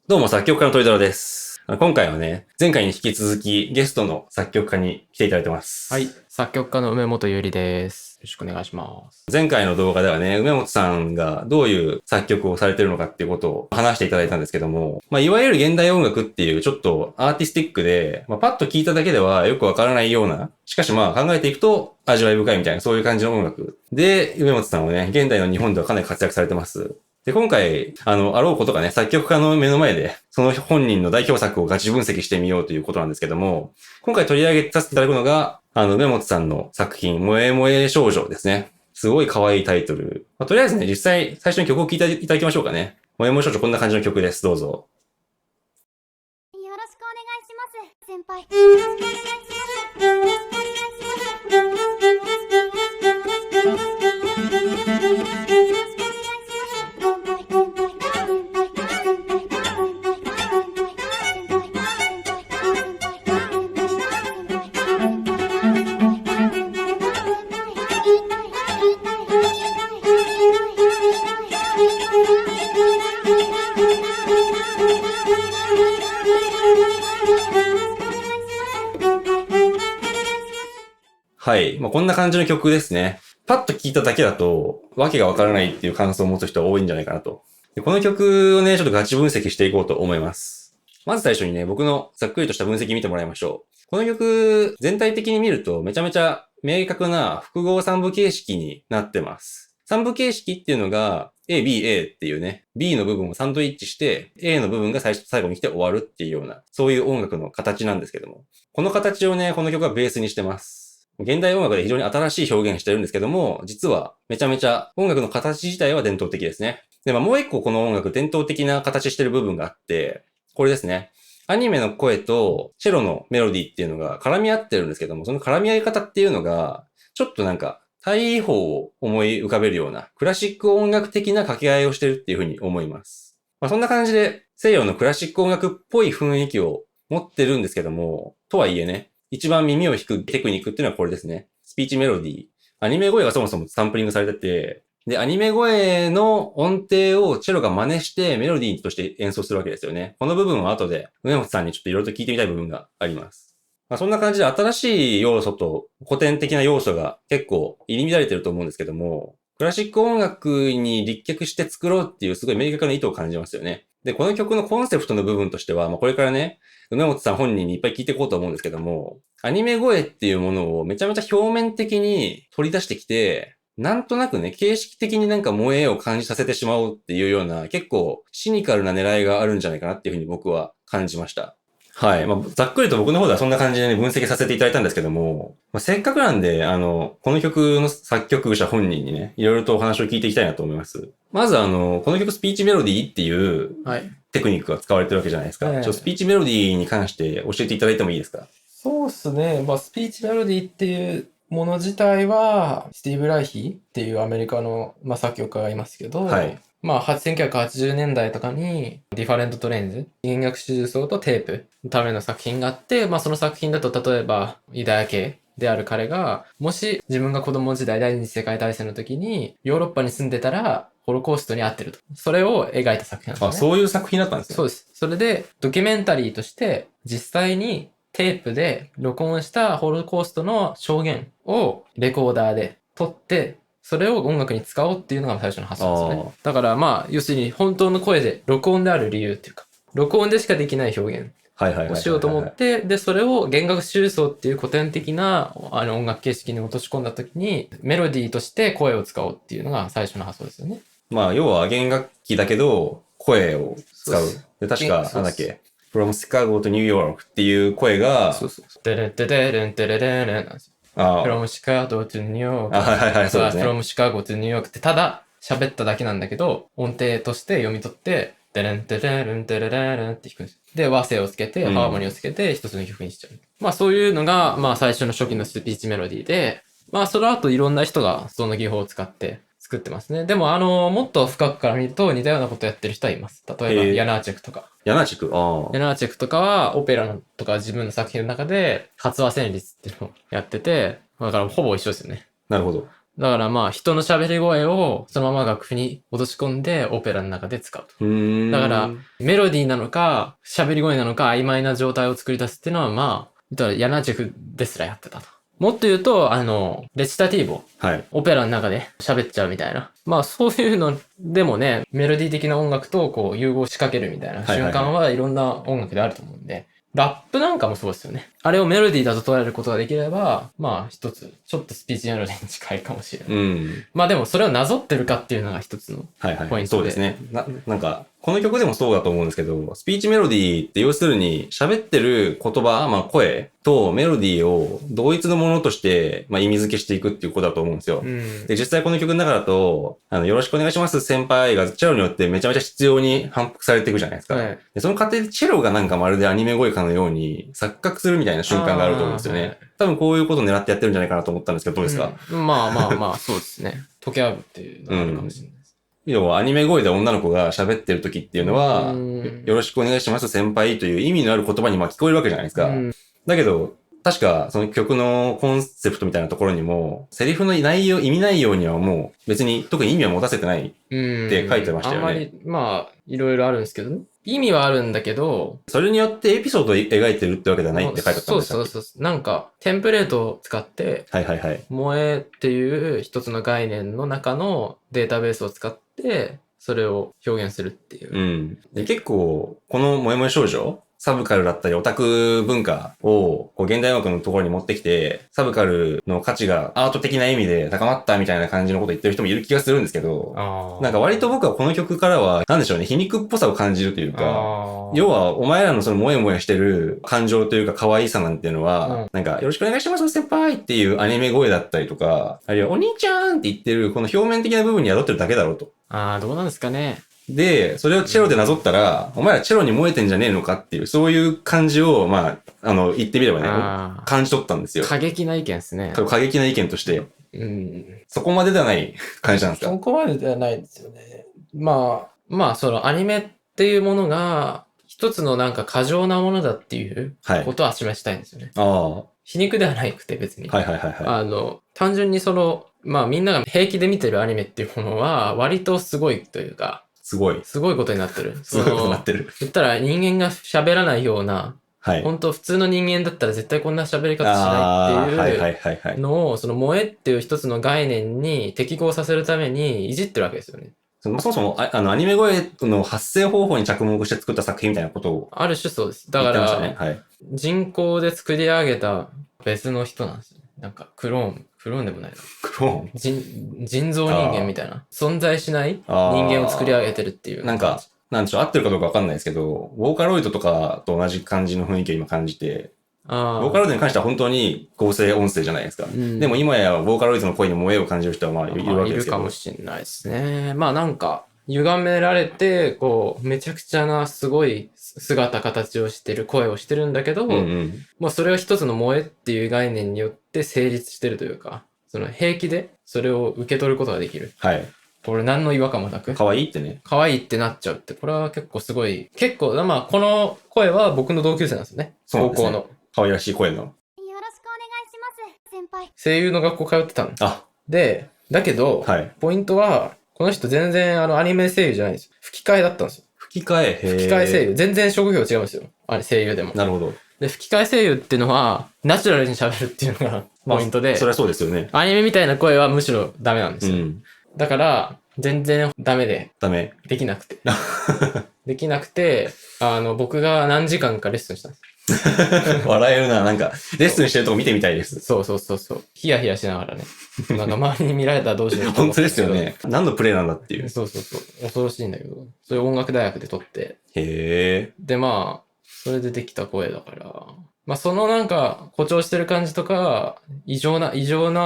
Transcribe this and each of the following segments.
どうも作曲家の鳥太郎です。今回はね、前回に引き続きゲストの作曲家に来ていただいてます。はい。作曲家の梅本ゆりです。よろしくお願いします。前回の動画ではね、梅本さんがどういう作曲をされてるのかっていうことを話していただいたんですけども、いわゆる現代音楽っていうちょっとアーティスティックで、パッと聞いただけではよくわからないような、しかし考えていくと味わい深いみたいなそういう感じの音楽で、梅本さんはね、現代の日本ではかなり活躍されてます。で、今回、あろうことがね、作曲家の目の前で、その本人の代表作をガチ分析してみようということなんですけども、今回取り上げさせていただくのが、梅本さんの作品、萌え萌え少女ですね。すごい可愛いタイトル。とりあえずね、実際、最初に曲を聴いていただきましょうかね。萌え萌え少女、こんな感じの曲です。どうぞ。よろしくお願いします、先輩。よろしくお願いします。よろしくお願いします。はい。こんな感じの曲ですね。パッと聴いただけだと、わけがわからないっていう感想を持つ人は多いんじゃないかなと。でこの曲をね、ちょっとガチ分析していこうと思います。まず最初にね、僕のざっくりとした分析見てもらいましょう。この曲、全体的に見るとめちゃめちゃ明確な複合三部形式になってます。三部形式っていうのが A, B, A っていうね、B の部分をサンドイッチして、A の部分が最後に来て終わるっていうような、そういう音楽の形なんですけども。この形をね、この曲はベースにしてます。現代音楽で非常に新しい表現してるんですけども、実はめちゃめちゃ音楽の形自体は伝統的ですね。で、もう一個この音楽伝統的な形してる部分があって、これですね。アニメの声とチェロのメロディーっていうのが絡み合ってるんですけども、その絡み合い方っていうのが、ちょっと対比法を思い浮かべるような、クラシック音楽的な掛け合いをしてるっていうふうに思います。そんな感じで西洋のクラシック音楽っぽい雰囲気を持ってるんですけども、とはいえね、一番耳を引くテクニックっていうのはこれですね。スピーチメロディー。アニメ声がそもそもサンプリングされてて、で、アニメ声の音程をチェロが真似してメロディーとして演奏するわけですよね。この部分は後で梅本さんにちょっといろいろと聞いてみたい部分があります。そんな感じで新しい要素と古典的な要素が結構入り乱れてると思うんですけども、クラシック音楽に立脚して作ろうっていうすごい明確な意図を感じますよね。で、この曲のコンセプトの部分としては、これからね、梅本さん本人にいっぱい聞いていこうと思うんですけども、アニメ声っていうものをめちゃめちゃ表面的に取り出してきて、なんとなくね、形式的に萌えを感じさせてしまおうっていうような、結構シニカルな狙いがあるんじゃないかなっていうふうに僕は感じました。はい。ざっくりと僕の方ではそんな感じでね、分析させていただいたんですけども、せっかくなんで、この曲の作曲者本人にね、いろいろとお話を聞いていきたいなと思います。まずこの曲スピーチメロディーっていう、テクニックが使われてるわけじゃないですか。スピーチメロディーに関して教えていただいてもいいですか？そうっすね。スピーチメロディーっていうもの自体は、スティーブ・ライヒっていうアメリカの、作曲家がいますけど、はい。1980年代とかに、ディファレントトレインズ、弦楽四重奏とテープのための作品があって、その作品だと例えば、ユダヤ系である彼が、もし自分が子供時代第二次世界大戦の時に、ヨーロッパに住んでたら、ホロコーストに合ってると。それを描いた作品なんですね。そういう作品だったんですね。そうです。それで、ドキュメンタリーとして、実際にテープで録音したホロコーストの証言をレコーダーで撮って、それを音楽に使おうっていうのが最初の発想ですよね。だから要するに本当の声で録音である理由っていうか、録音でしかできない表現をしようと思って、で、それを弦楽四重奏っていう古典的な音楽形式に落とし込んだ時に、メロディーとして声を使おうっていうのが最初の発想ですよね。要は弦楽器だけど、声を使う。で、確か、from Chicago to New York っていう声が、テレテテレンテレレンなんですよ。from Chicago to New York。そうですね。from Chicago to New York ってただ喋っただけなんだけど、音程として読み取って、テレンテレレンテレレレンって弾くんです。で、和声をつけて、ハーモニーをつけて、一つの曲にしちゃう。そういうのが、最初の初期のスピーチメロディーで、その後いろんな人がその技法を使って作ってますね。でももっと深くから見ると似たようなことやってる人はいます。例えば、ヤナーチェクとか。ヤナーチェクヤナーチェクとかは、オペラとか自分の作品の中で、発話旋律っていうのをやってて、だからほぼ一緒ですよね。なるほど。だからまあ人の喋り声をそのまま楽譜に落とし込んでオペラの中で使うと。だからメロディーなのか喋り声なのか曖昧な状態を作り出すっていうのはまあ、言ったらヤナチェフですらやってたと。もっと言うと、レチタティーボ。はい。オペラの中で喋っちゃうみたいな。まあそういうのでもね、メロディー的な音楽とこう融合しかけるみたいな瞬間はいろんな音楽であると思うんで、ラップなんかもそうですよね。あれをメロディーだと捉えることができれば、まあ一つ、ちょっとスピーチメロディーに近いかもしれない。うん。まあでもそれをなぞってるかっていうのが一つのはいはい。ポイントで。そうですね。なんか、この曲でもそうだと思うんですけど、スピーチメロディーって要するに喋ってる言葉、まあ声とメロディーを同一のものとして、まあ意味付けしていくっていうことだと思うんですよ。で、実際この曲の中だと、よろしくお願いします先輩がチェロによってめちゃめちゃ必要に反復されていくじゃないですか。はい、でその過程でチェロがなんかまるでアニメ声かのように錯覚するみたいな瞬間があると思うんですよね。はい、多分こういうことを狙ってやってるんじゃないかなと思ったんですけど、どうですか？まあまあまあ、そうですね。溶け合うっていうのがあるかもしれない。要はアニメ声で女の子が喋ってる時っていうのは、よろしくお願いします先輩という意味のある言葉に聞こえるわけじゃないですか。だけど、確かその曲のコンセプトみたいなところにも、セリフの内容、意味内容にはもう別に特に意味は持たせてないって書いてましたよね。あんまり、まあ、いろいろあるんですけどね。意味はあるんだけど、それによってエピソードを描いてるってわけではないって書いてあったんですよ。そう。なんか、テンプレートを使って、はいはいはい。萌えっていう一つの概念の中のデータベースを使って、それを表現するっていう。うん。で結構、この萌え萌え少女サブカルだったりオタク文化をこう現代音楽のところに持ってきて、サブカルの価値がアート的な意味で高まったみたいな感じのこと言ってる人もいる気がするんですけど、なんか割と僕はこの曲からは、なんでしょうね、皮肉っぽさを感じるというか、要はお前らのその萌え萌えしてる感情というか可愛さなんていうのは、なんかよろしくお願いします先輩っていうアニメ声だったりとか、あるいはお兄ちゃんって言ってるこの表面的な部分に宿ってるだけだろうと。どうなんですかね。で、それをチェロでなぞったら、お前らチェロに燃えてんじゃねえのかっていう、そういう感じを、まあ、言ってみればね、感じ取ったんですよ。過激な意見ですね。過激な意見として。そこまでではない感じなんですか？そこまでではないですよね。まあ、そのアニメっていうものが、一つのなんか過剰なものだっていうことは示したいんですよね。皮肉ではなくて別に。単純にまあみんなが平気で見てるアニメっていうものは、割とすごいというか、すごいことになってる。すごいことになってる。言ったら人間が喋らないような、本当普通の人間だったら絶対こんな喋り方しないっていうのを、その萌えっていう一つの概念に適合させるためにいじってるわけですよね。そもそもアニメ声の発声方法に着目して作った作品みたいなことを。ある種そうです。だから、人工で作り上げた別の人なんですよ。なんかクローンでもないな。クローン人造人間みたいな。存在しない人間を作り上げてるっていう。なんか、なんでしょう、合ってるかどうかわかんないですけど、ボーカロイドとかと同じ感じの雰囲気を今感じて、ボーカロイドに関しては本当に合成音声じゃないですか。でも今やボーカロイドの声に萌えを感じる人はまあいるわけですけど。いるかもしれないですね。まあなんか、歪められて、こう、めちゃくちゃなすごい姿形をしてる、声をしてるんだけど、まあそれは一つの萌えっていう概念によって成立してるというか、その平気でそれを受け取ることができる。これ何の違和感もなく。可愛いってね。可愛いってなっちゃうって、これは結構すごい、まあこの声は僕の同級生なんですよね。高校の。可愛らしい声の。よろしくお願いします、先輩。声優の学校通ってたの。で、だけど、ポイントは、この人全然アニメ声優じゃないんですよ。吹き替えだったんですよ。吹き替え声優。全然職業違うんですよ。声優でも。なるほど。で、吹き替え声優っていうのは、ナチュラルに喋るっていうのがポイントで。それはそうですよね。アニメみたいな声はむしろダメなんですよ。だから、全然ダメで。できなくて。僕が何時間かレッスンしたんです。笑えるな、なんか、レッスンしてるとこ見てみたいです。そう。ヒヤヒヤしながらね。なんか周りに見られたらどうしよう本当ですよね。何のプレイなんだっていう。そう。恐ろしいんだけど。それ音楽大学で撮って。で、まあ、それでできた声だから。まあ、そのなんか、誇張してる感じとか、異常な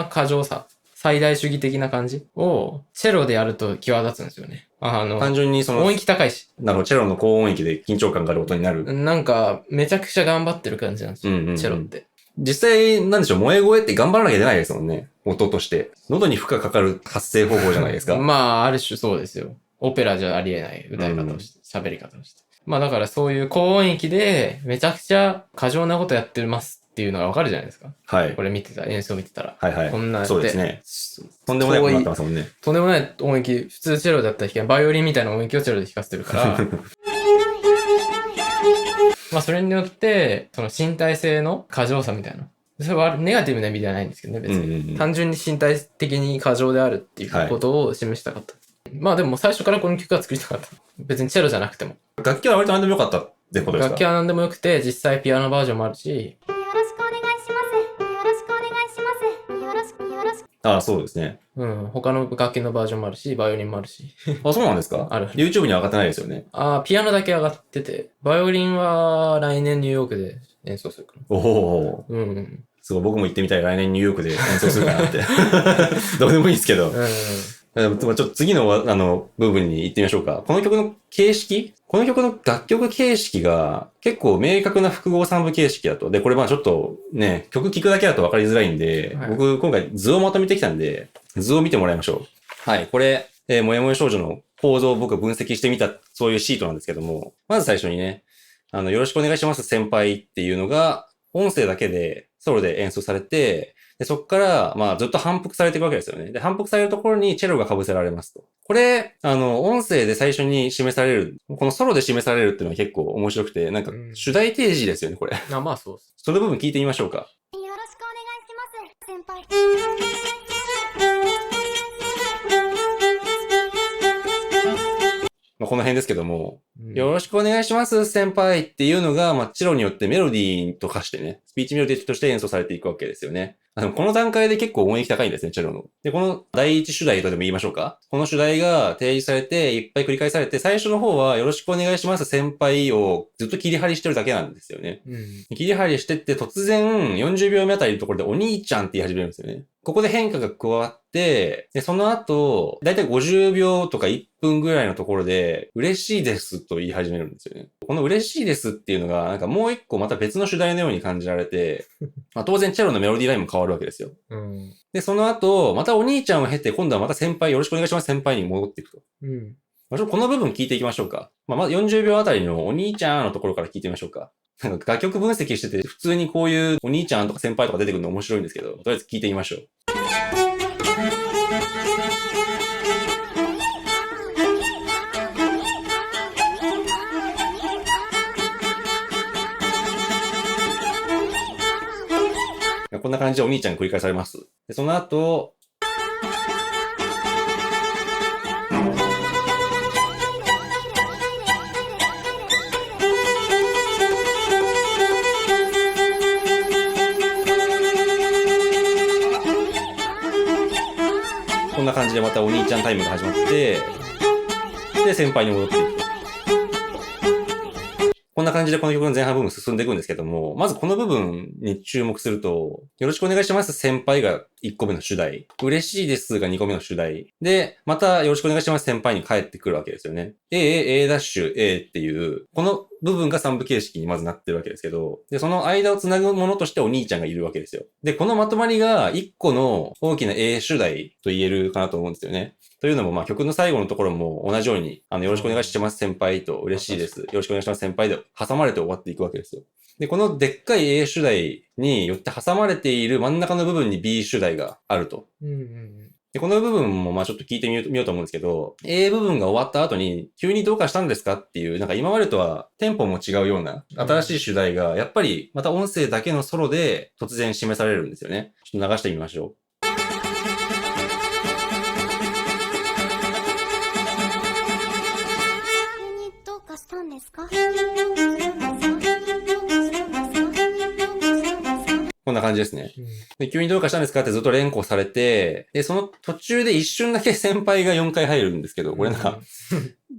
過剰さ。最大主義的な感じを、チェロでやると際立つんですよね。単純に音域高いし。なるほど、チェロの高音域で緊張感がある音になる。なんか、めちゃくちゃ頑張ってる感じなんですよ。チェロって。実際、なんでしょう、萌え声って頑張らなきゃ出ないですもんね。音として。喉に負荷かかる発声方法じゃないですか。まあ、ある種そうですよ。オペラじゃありえない歌い方をして、喋り方をして。まあだからそういう高音域でめちゃくちゃ過剰なことやってますってっていうのがわかるじゃないですか。はいこ。れ見てた、演奏見てたら。はいはい。こんなそうですね。とんでもないことになってますもんね。とんでもない音域、普通チェロだったら弾けない、バイオリンみたいな音域をチェロで弾かせてるから、まあそれによって、その身体性の過剰さみたいな。それはネガティブな意味ではないんですけどね、別に。うんうんうん単純に身体的に過剰であるっていうことを示したかった。まあでも最初からこの曲は作りたかった。別にチェロじゃなくても。楽器は割と何でもよかったってことですか？楽器は何でもよくて、実際ピアノバージョンもあるし、よろしくお願いします。よろしくお願いします。よろしく、よろしく。ああ、そうですね。他の楽器のバージョンもあるし、バイオリンもあるし。あ、そうなんですか？ある YouTube には上がってないですよね。ピアノだけ上がってて、バイオリンは来年ニューヨークで演奏するかおお。ら。うん。すごい僕も行ってみたい。来年ニューヨークで演奏するかなって。どうでもいいですけど。ちょっと次の部分に行ってみましょうか。この曲の形式？この曲の楽曲形式が結構明確な複合三部形式だと。で、これまあちょっとね、曲聴くだけだと分かりづらいんで、はい僕今回図をまとめてきたんで、図を見てもらいましょう。はい、これ、もやもや少女の構造を僕が分析してみた、そういうシートなんですけども、まず最初にね、よろしくお願いします先輩っていうのが、音声だけでソロで演奏されて、でそこから、まあ、ずっと反復されていくわけですよね。で、反復されるところにチェロが被せられますと。これ、音声で最初に示される、このソロで示されるっていうのは結構面白くて、なんか、主題提示ですよね、これ。まあそうです。その部分聞いてみましょうか。よろしくお願いします。先輩。まあ、この辺ですけども、うんよろしくお願いします、先輩っていうのが、まあ、チェロによってメロディーと化してね、スピーチメロディーとして演奏されていくわけですよね。この段階で結構音域高いんですね、チェロの。で、この第一主題とでも言いましょうか。この主題が提示されて、いっぱい繰り返されて、最初の方はよろしくお願いします、先輩をずっと切り張りしてるだけなんですよね。切り張りしてって突然40秒目あたりのところでお兄ちゃんって言い始めるんですよね。ここで変化が加わって、で、その後、だいたい50秒とか1分ぐらいのところで、嬉しいですと言い始めるんですよね。この嬉しいですっていうのが、なんかもう一個また別の主題のように感じられて、まあ、当然チェロのメロディーラインも変わるわけですよ。うん。で、その後、またお兄ちゃんを経て、今度はまた先輩よろしくお願いします先輩に戻っていくと。うん。まあ、ちょっとこの部分聞いていきましょうか。まず40秒あたりのお兄ちゃんのところから聞いてみましょうか。なんか楽曲分析してて、普通にこういうお兄ちゃんとか先輩とか出てくるの面白いんですけど、とりあえず聞いてみましょう。こんな感じでお兄ちゃんが繰り返されます。で、その後、こんな感じでまたお兄ちゃんタイムが始まって、で、先輩に戻っていく。こんな感じでこの曲の前半部分進んでいくんですけども、まずこの部分に注目すると、よろしくお願いします先輩が1個目の主題。嬉しいですが2個目の主題。で、またよろしくお願いします先輩に帰ってくるわけですよね。A ダッシュ A っていう、この部分が3部形式にまずなってるわけですけど、で、その間をつなぐものとしてお兄ちゃんがいるわけですよ。で、このまとまりが1個の大きな A 主題と言えるかなと思うんですよね。というのも、まあ、曲の最後のところも同じように、よろしくお願いします先輩と嬉しいです。よろしくお願いします先輩で挟まれて終わっていくわけですよ。で、このでっかい A 主題によって挟まれている真ん中の部分に B 主題があると。で、この部分もまあちょっと聞いてみようと思うんですけど、A 部分が終わった後に急にどうかしたんですかっていう、なんか今までとはテンポも違うような新しい主題が、やっぱりまた音声だけのソロで突然示されるんですよね。ちょっと流してみましょう。どうかしたんですか？こんな感じですね。で、急にどうかしたんですかってずっと連呼されて、で、その途中で一瞬だけ先輩が4回入るんですけど、これなんか、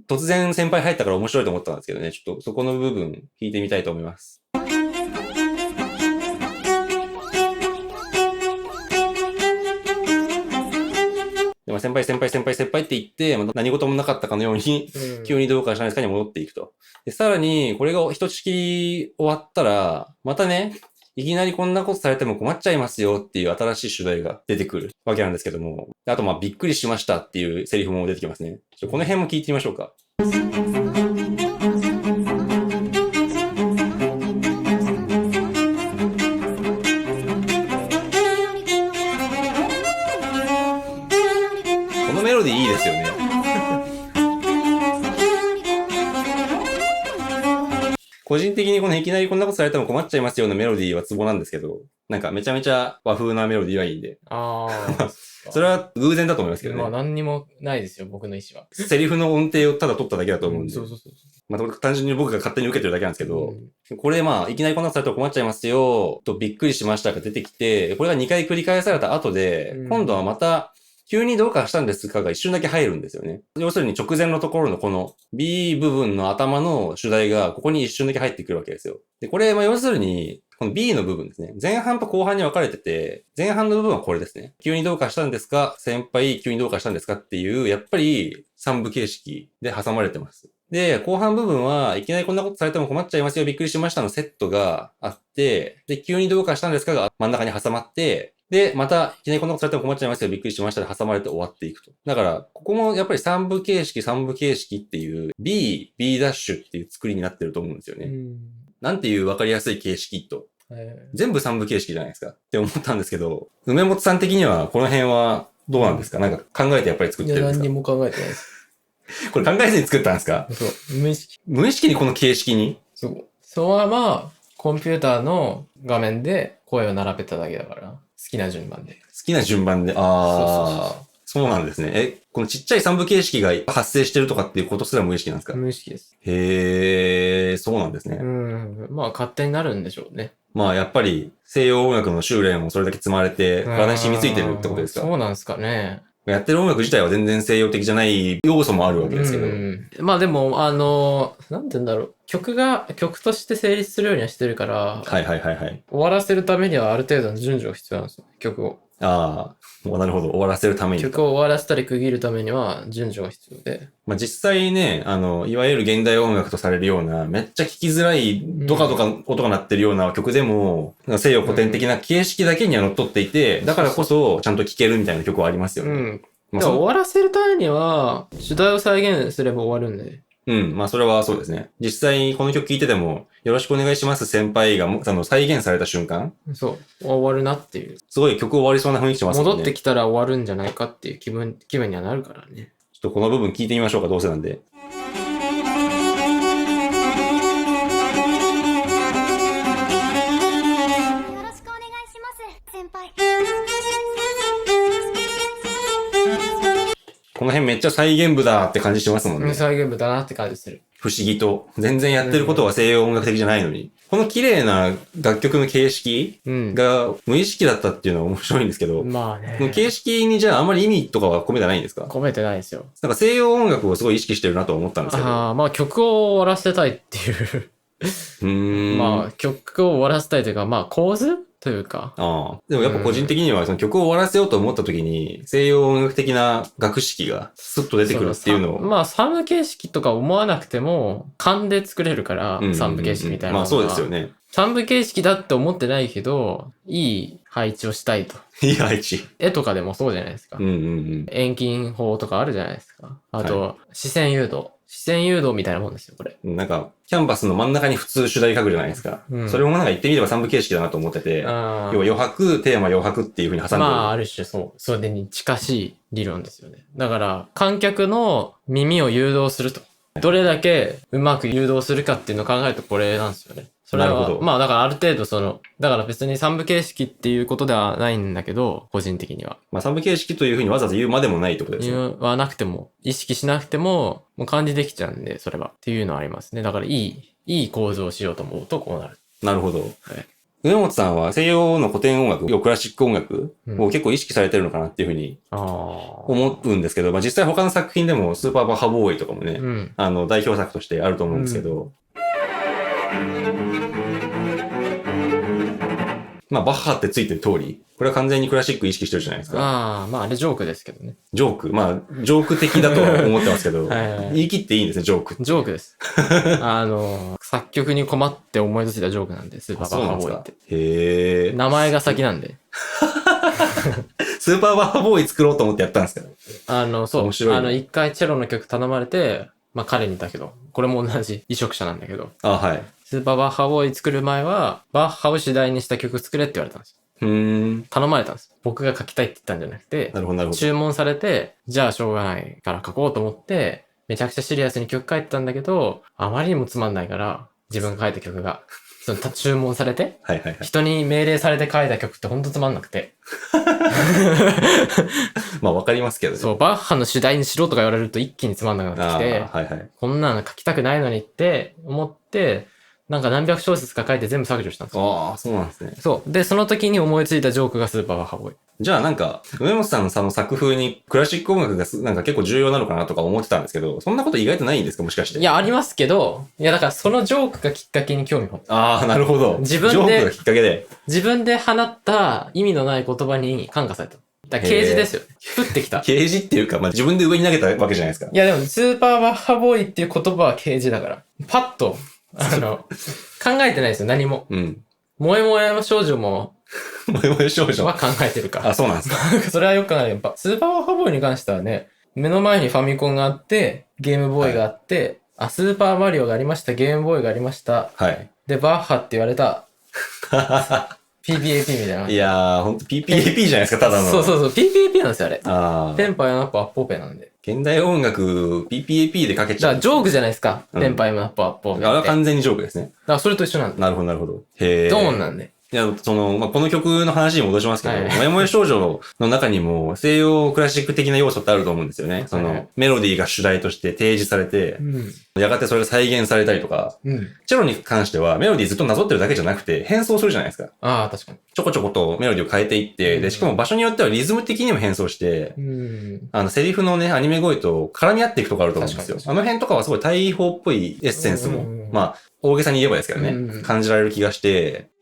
突然先輩入ったから面白いと思ったんですけどね、ちょっとそこの部分聞いてみたいと思います。でも先輩って言って、また何事もなかったかのように、急にどうかしたんですかに戻っていくと。で、さらに、これが一式り終わったら、またね、いきなりこんなことされても困っちゃいますよっていう新しい主題が出てくるわけなんですけども、あとまあびっくりしましたっていうセリフも出てきますね。この辺も聞いてみましょうか。個人的にこのいきなりこんなことされても困っちゃいますようなメロディーはツボなんですけど、なんかめちゃめちゃ和風なメロディーはいいんで。ああ。それは偶然だと思いますけどまあね。何にもないですよ、僕の意思は。セリフの音程をただ取っただけだと思うんで。そうそうそう。まあ、単純に僕が勝手に受けてるだけなんですけど、うんこれまあ、いきなりこんなことされても困っちゃいますよ、とびっくりしましたが出てきて、これが2回繰り返された後で、うん今度はまた、急にどうかしたんですかが一瞬だけ入るんですよね。要するに直前のところのこの B 部分の頭の主題がここに一瞬だけ入ってくるわけですよ。で、これまあ要するに、この B の部分ですね。前半と後半に分かれてて、前半の部分はこれですね。急にどうかしたんですか？先輩、急にどうかしたんですかっていう、やっぱり3部形式で挟まれてます。で、後半部分はいきなりこんなことされても困っちゃいますよ、びっくりしましたのセットがあって、で、急にどうかしたんですかが真ん中に挟まって、で、また、いきなりこんなことされても困っちゃいますよ、びっくりしましたで挟まれて終わっていくと。だから、ここもやっぱり3部形式っていう B、B' っていう作りになってると思うんですよね。なんていう分かりやすい形式と。全部3部形式じゃないですかって思ったんですけど、梅本さん的にはこの辺はどうなんですか？なんか考えてやっぱり作ってるんですか？何にも考えてないです。これ考えずに作ったんですか？そう。無意識。無意識にこの形式に？そう。そのまま、コンピューターの画面で声を並べただけだから、好きな順番で。好きな順番で、そうなんですね。このちっちゃい3部形式が発生してるとかっていうことすら無意識なんですか？無意識です。へー、そうなんですね。まあ、勝手になるんでしょうね。まあ、やっぱり西洋音楽の修練をそれだけ積まれて、体に染みついてるってことですか？そうなんですかね。やってる音楽自体は全然西洋的じゃない要素もあるわけですけど。まあでも、なんて言うんだろう。曲として成立するようにはしてるから、はい。終わらせるためにはある程度の順序が必要なんですよ。曲を。ああ、なるほど。終わらせるために。曲を終わらせたり区切るためには順序が必要で。まあ実際ね、いわゆる現代音楽とされるような、めっちゃ聴きづらい、ドカドカ音が鳴ってるような曲でも、西洋古典的な形式だけには乗っ取っていて、だからこそちゃんと聴けるみたいな曲はありますよね。だから終わらせるためには、主題を再現すれば終わるんで。まあそれはそうですね。実際にこの曲聴いてても、よろしくお願いします先輩が再現された瞬間。そう。終わるなっていう。すごい曲終わりそうな雰囲気しますね。戻ってきたら終わるんじゃないかっていう気分にはなるからね。ちょっとこの部分聞いてみましょうか、どうせなんで。この辺めっちゃ再現部だって感じしますもんね。再現部だなって感じする。不思議と。全然やってることは西洋音楽的じゃないのに。この綺麗な楽曲の形式が無意識だったっていうのは面白いんですけど、まあね。この形式にじゃああんまり意味とかは込めてないんですか？込めてないですよ。なんか西洋音楽をすごい意識してるなと思ったんですけど。まあ曲を終わらせたいっていう。まあ曲を終わらせたいというか、まあ構図というか。でもやっぱ個人的にはその曲を終わらせようと思った時に西洋音楽的な楽式がスッと出てくるっていうのを。まあ3部形式とか思わなくても勘で作れるから3部形式みたいなのが。まあそうですよね。3部形式だって思ってないけど、いい配置をしたいと。いい配置。絵とかでもそうじゃないですか。遠近法とかあるじゃないですか。あと、視線誘導。視線誘導みたいなもんですよ、これ。なんか、キャンバスの真ん中に普通主題書くじゃないですか。それもなんか言ってみれば3部形式だなと思ってて、要は余白、テーマ余白っていう風に挟んでる。まあ、ある種そう。それに近しい理論ですよね。だから、観客の耳を誘導すると。どれだけうまく誘導するかっていうのを考えるとこれなんですよね。それは、まあだからある程度だから別に3部形式っていうことではないんだけど、個人的には。まあ3部形式というふうにわざわざ言うまでもないってことですね。言わなくても、意識しなくても、もう感じできちゃうんで、それは。っていうのはありますね。だからいい構造をしようと思うとこうなる。なるほど。上本さんは西洋の古典音楽、クラシック音楽を結構意識されてるのかなっていうふうに思うんですけど、まあ実際他の作品でもスーパーバッハボーイとかもね、代表作としてあると思うんですけど、まあバッハってついてる通り、これは完全にクラシック意識してるじゃないですか。まああれジョークですけどね。ジョーク。まあ、ジョーク的だとは思ってますけど、言い切っていいんですね、ジョーク。ジョークです。作曲に困って思い出したジョークなんで、スーパーバッハボーイって。へー。名前が先なんで。スーパーバッハボーイ作ろうと思ってやったんですか？そう。面白い。一回チェロの曲頼まれて、まあ彼にだけど、これも同じ移植者なんだけど。はい。スーパーバッハボーイ作る前は、バッハを主題にした曲作れって言われたんですよ。頼まれたんです。僕が書きたいって言ったんじゃなくて、なるほど。注文されて、じゃあしょうがないから書こうと思って、めちゃくちゃシリアスに曲書いてたんだけど、あまりにもつまんないから、自分が書いた曲が。注文されて、はいはいはい。人に命令されて書いた曲ってほんとつまんなくて。まあわかりますけどね。そう、バッハの主題にしろとか言われると一気につまんなくなってきて、はいはい。こんなの書きたくないのにって思って、なんか何百小節か書いて全部削除したんですよ。ああ、そうなんですね。そう。で、その時に思いついたジョークがスーパーバッハボーイ。じゃあなんか、梅本さんのその作風にクラシック音楽がなんか結構重要なのかなとか思ってたんですけど、そんなこと意外とないんですかもしかして。いや、ありますけど、いや、だからそのジョークがきっかけに興味を持った。ああ、なるほど。自分でジョークがきっかけで。自分で放った意味のない言葉に感化された。だから刑事ですよ。降ってきた。刑事っていうか、まあ自分で上に投げたわけじゃないですか。いや、でも、スーパーバッハボーイっていう言葉は刑事だから。パッと、考えてないですよ、何も。うん。萌え萌えの少女も、もやもや少女。は考えてるから。あ、そうなんですか。それはよくない。やっぱ、スーパーバッハボーイに関してはね、目の前にファミコンがあって、ゲームボーイがあって、スーパーマリオがありました、ゲームボーイがありました。はい。で、バッハって言われた、PPAP みたいな。いやー、ほんと PPAP じゃないですか、ただの。そうそうそう、PPAP なんですよ、あれ。ああ。ペンパイナップアッポーペなんで。現代音楽、PPAP でかけちゃう。だからジョークじゃないですか。うんペンパイナップアッポーペあれって。だかは完全にジョークですね。らそれと一緒なんだ。なるほど、なるほど。へえ。ドーンなんで。いや、まあ、この曲の話に戻しますけど、はいもやもや少女の中にも西洋クラシック的な要素ってあると思うんですよね。はいメロディーが主題として提示されて、やがてそれが再現されたりとか、うん。チェロに関してはメロディーずっとなぞってるだけじゃなくて変奏するじゃないですか。ああ、確かに。ちょこちょことメロディーを変えていって、で、しかも場所によってはリズム的にも変奏して、セリフのね、アニメ声と絡み合っていくとこあると思うんですよ。確かあの辺とかはすごい大砲っぽいエッセンスも、まあ、大げさに言えばですけどね、感じられる気がして、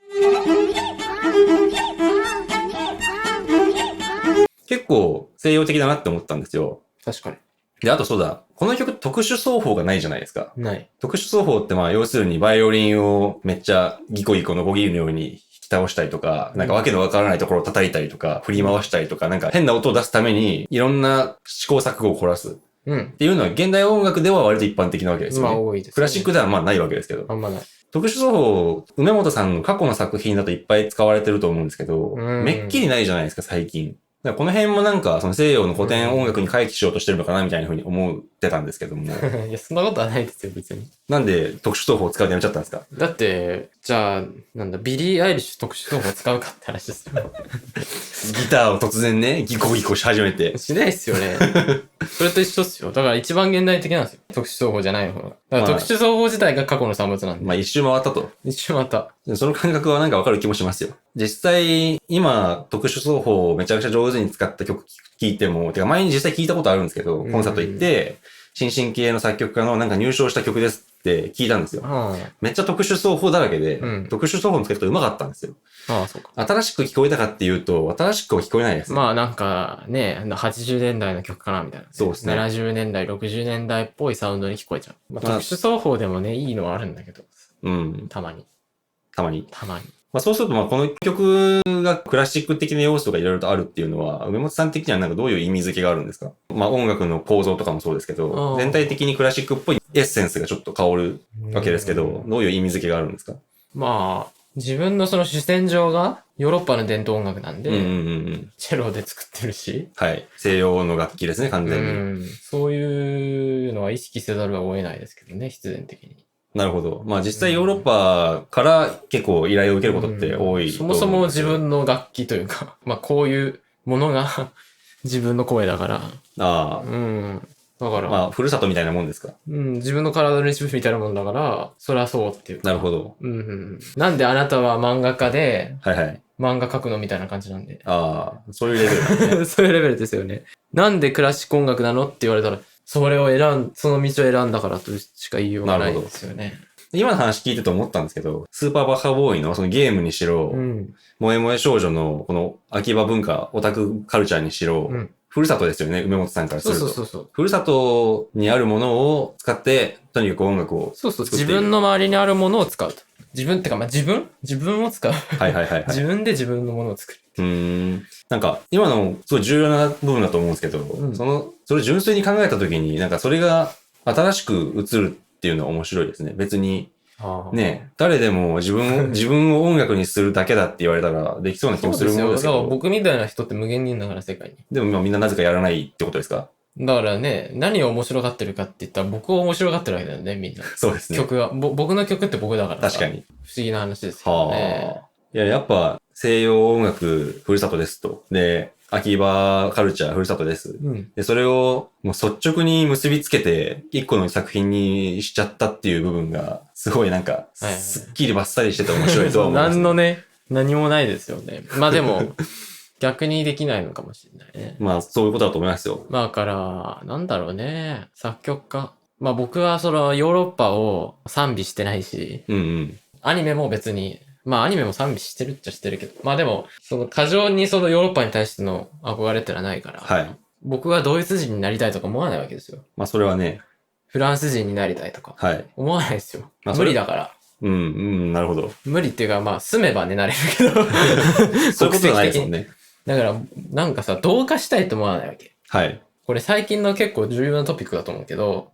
結構西洋的だなって思ったんですよ。確かに。で、あとそうだ、この曲特殊奏法がないじゃないですか。ない。特殊奏法ってまあ要するにバイオリンをめっちゃギコギコのボギーのように弾き倒したりとか、なんかわけのわからないところを叩いたりとか、振り回したりとか、なんか変な音を出すためにいろんな試行錯誤を凝らす。うん。っていうのは現代音楽では割と一般的なわけですよね。まあ多いですね。クラシックではまあないわけですけど。あんまない。特殊奏法、梅本さんの過去の作品だといっぱい使われてると思うんですけど、めっきりないじゃないですか、最近。だからこの辺もなんか、その西洋の古典音楽に回帰しようとしてるのかなみたいな風に思ってたんですけども。いや、そんなことはないですよ、別に。なんで特殊奏法を使うのやめちゃったんですか？だって、じゃあ、なんだ、ビリー・アイリッシュ特殊奏法使うかって話ですよ。ギターを突然ね、ギコギコし始めて。しないっすよね。それと一緒っすよ。だから一番現代的なんですよ。特殊奏法じゃない方が。だから特殊奏法自体が過去の産物なんで。まあ一周回ったと。一瞬また。その感覚はなんかわかる気もしますよ。実際、今、特殊奏法をめちゃくちゃ上手に使った曲聴いても、てか前に実際聞いたことあるんですけど、コンサート行って、新進系の作曲家のなんか入賞した曲ですって聞いたんですよ。めっちゃ特殊奏法だらけで、特殊奏法の使い方上手かったんですよ。ああ、そうか。新しく聞こえたかっていうと、新しくは聞こえないです。まあなんかね、80年代の曲かなみたいな。そうですね。70年代、60年代っぽいサウンドに聞こえちゃう。まあ、特殊奏法でもね、いいのはあるんだけど。うん。たまに。たまに。たまに。まあそうすると、まあこの曲がクラシック的な要素がいろいろとあるっていうのは、梅本さん的にはなんかどういう意味付けがあるんですか？まあ音楽の構造とかもそうですけど、全体的にクラシックっぽいエッセンスがちょっと香るわけですけど、どういう意味付けがあるんですか？まあ、自分のその主戦場がヨーロッパの伝統音楽なんで、チェロで作ってるし。はい。西洋の楽器ですね、完全に。そういうのは意識せざるを得ないですけどね、必然的に。なるほど。まあ実際ヨーロッパから結構依頼を受けることって多いとそもそも自分の楽器というか、まあこういうものが自分の声だから。ああ。だから。まあ、ふるさとみたいなもんですか？自分の体の一部みたいなもんだから、そりゃそうっていうか。なるほど。なんであなたは漫画家で、はいはい。漫画描くのみたいな感じなんで。ああ、そういうレベルなんね。そういうレベルですよね。なんでクラシック音楽なのって言われたら、その道を選んだからとしか言いようがないんですよね。今の話聞いてて思ったんですけど、スーパーバッハボーイのそのゲームにしろ、萌え萌え少女のこの秋葉文化、オタクカルチャーにしろ、ふるさとですよね、梅本さんからすると。そう。ふるさとにあるものを使って、とにかく音楽を作っている。自分の周りにあるものを使うと。自分ってか、まあ、自分を使う。はいはいはい、自分で自分のものを作る。なんか、今のすごい重要な部分だと思うんですけど、それ純粋に考えたときに、なんかそれが新しく映るっていうのは面白いですね。別に、ね、誰でも自分を音楽にするだけだって言われたらできそうな気もするものですけど。だから僕みたいな人って無限にいるんだから世界に。でもみんななぜかやらないってことですか？だからね、何を面白がってるかって言ったら僕を面白がってるわけだよね、みんな。そうですね。曲が。僕の曲って僕だからさ。確かに。不思議な話ですよね。はあ。いや、やっぱ西洋音楽ふるさとですと。で、秋葉カルチャーふるさとです。うん。で、それをもう率直に結びつけて一個の作品にしちゃったっていう部分が、すごいなんか、はいはいすっきりバッサリしてて面白いとは思います、何のね、何もないですよね。まあでも、逆にできないのかもしれないね。まあ、そういうことだと思いますよ。まあから、なんだろうね。作曲家。まあ僕はそのヨーロッパを賛美してないし、うんうん。アニメも別に、まあアニメも賛美してるっちゃしてるけど、まあでも、その過剰にそのヨーロッパに対しての憧れってのはないから、はい。僕はドイツ人になりたいとか思わないわけですよ。まあ、それはね、フランス人になりたいとか、はい。思わないですよ。まあそれ無理だから。うん、うん、なるほど。無理っていうか、まあ住めばね、なれるけど。そういうことじゃないですもんね。だから、なんかさ、同化したいと思わないわけ。はい。これ最近の結構重要なトピックだと思うけど、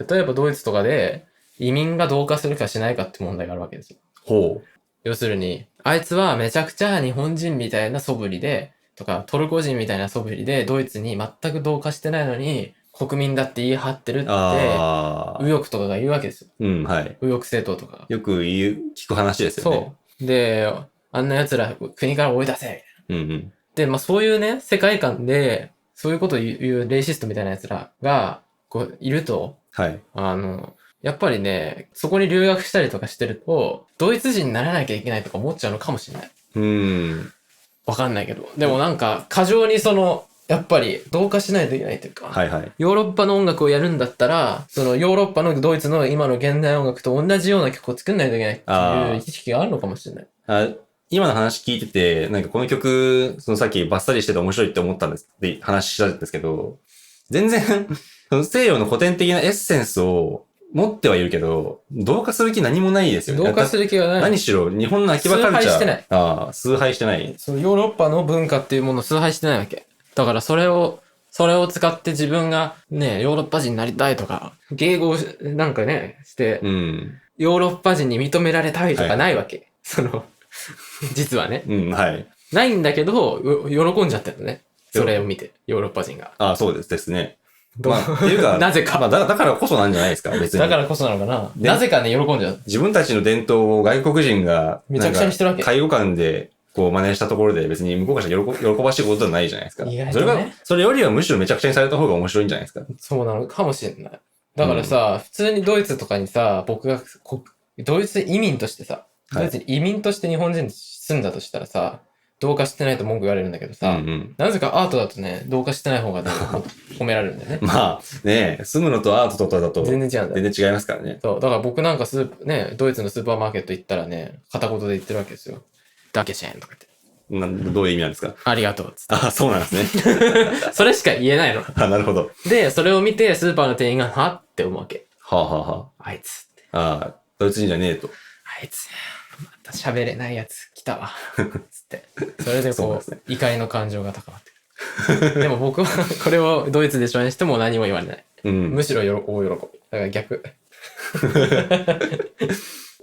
例えばドイツとかで移民が同化するかしないかって問題があるわけですよ。ほ要するに、あいつはめちゃくちゃ日本人みたいな素振りで、とかトルコ人みたいな素振りでドイツに全く同化してないのに、国民だって言い張ってるっう。て、ああ。右翼とかが言うわけですよ。うん、はい。右翼政党とかが。よく聞く話ですよね。そう。で、あんな奴ら国から追い出せみたいな。うんうん。で、まあそういうね、世界観で、そういうことを言うレイシストみたいな奴らが、こう、いると、はい。やっぱりね、そこに留学したりとかしてると、ドイツ人にならなきゃいけないとか思っちゃうのかもしれない。うーん。わかんないけど。でもなんか、過剰にやっぱり同化しないといけないというか、はいはい。ヨーロッパの音楽をやるんだったら、そのヨーロッパのドイツの今の現代音楽と同じような曲を作んないといけないっていう意識があるのかもしれない。あ、今の話聞いてて、なんかこの曲、そのさっきバッサリしてて面白いって思ったんですって話したんですけど、全然、その西洋の古典的なエッセンスを持ってはいるけど、同化する気何もないですよね。同化する気がない。何しろ、日本の秋葉カルチャー。崇拝してない。ああ、崇拝してない。そう、ヨーロッパの文化っていうものを崇拝してないわけ。だからそれを使って自分がね、ヨーロッパ人になりたいとか、迎合なんかね、して、うん。ヨーロッパ人に認められたいとかないわけ。実はね。うん、はい。ないんだけど、喜んじゃってるのね。それを見て、ヨーロッパ人が。ああ、そうですね。まあ、っていうか、なぜかまあだからこそなんじゃないですか、別に。だからこそなのかな。でなぜかね、喜んじゃう。自分たちの伝統を外国人が、めちゃくちゃにしてるわけ介護官で、こう真似したところで別に向こうからしたら喜ばしいことではないじゃないですか。意外とねそれよりはむしろめちゃくちゃにされた方が面白いんじゃないですか。そうなのかもしれない。だからさ、普通にドイツとかにさ、僕がドイツ移民としてさ、はいドイツに移民として日本人に住んだとしたらさ、同化してないと文句言われるんだけどうんさ、うん。なぜかアートだとね、同化してない方がね、褒められるんだよね。まあ、ね住むのとアートとかだと全然違うんだよ。全然違いますからね。そう。だから僕なんかドイツのスーパーマーケット行ったらね、片言で言ってるわけですよ。ダケシェンとか言って。どういう意味なんですか？ありがとうっつって。あ、そうなんですね。それしか言えないの。あ、なるほど。で、それを見てスーパーの店員が、はって思うわけ。はあ、はあはあいつって。あ、ああ、ドイツ人じゃねえと。あいつ、また喋れないやつ来たわ。つって。それでこう、そうですね怒りの感情が高まってくる。でも僕はこれをドイツで初演しても何も言われない。うん。むしろ大喜び。だから逆。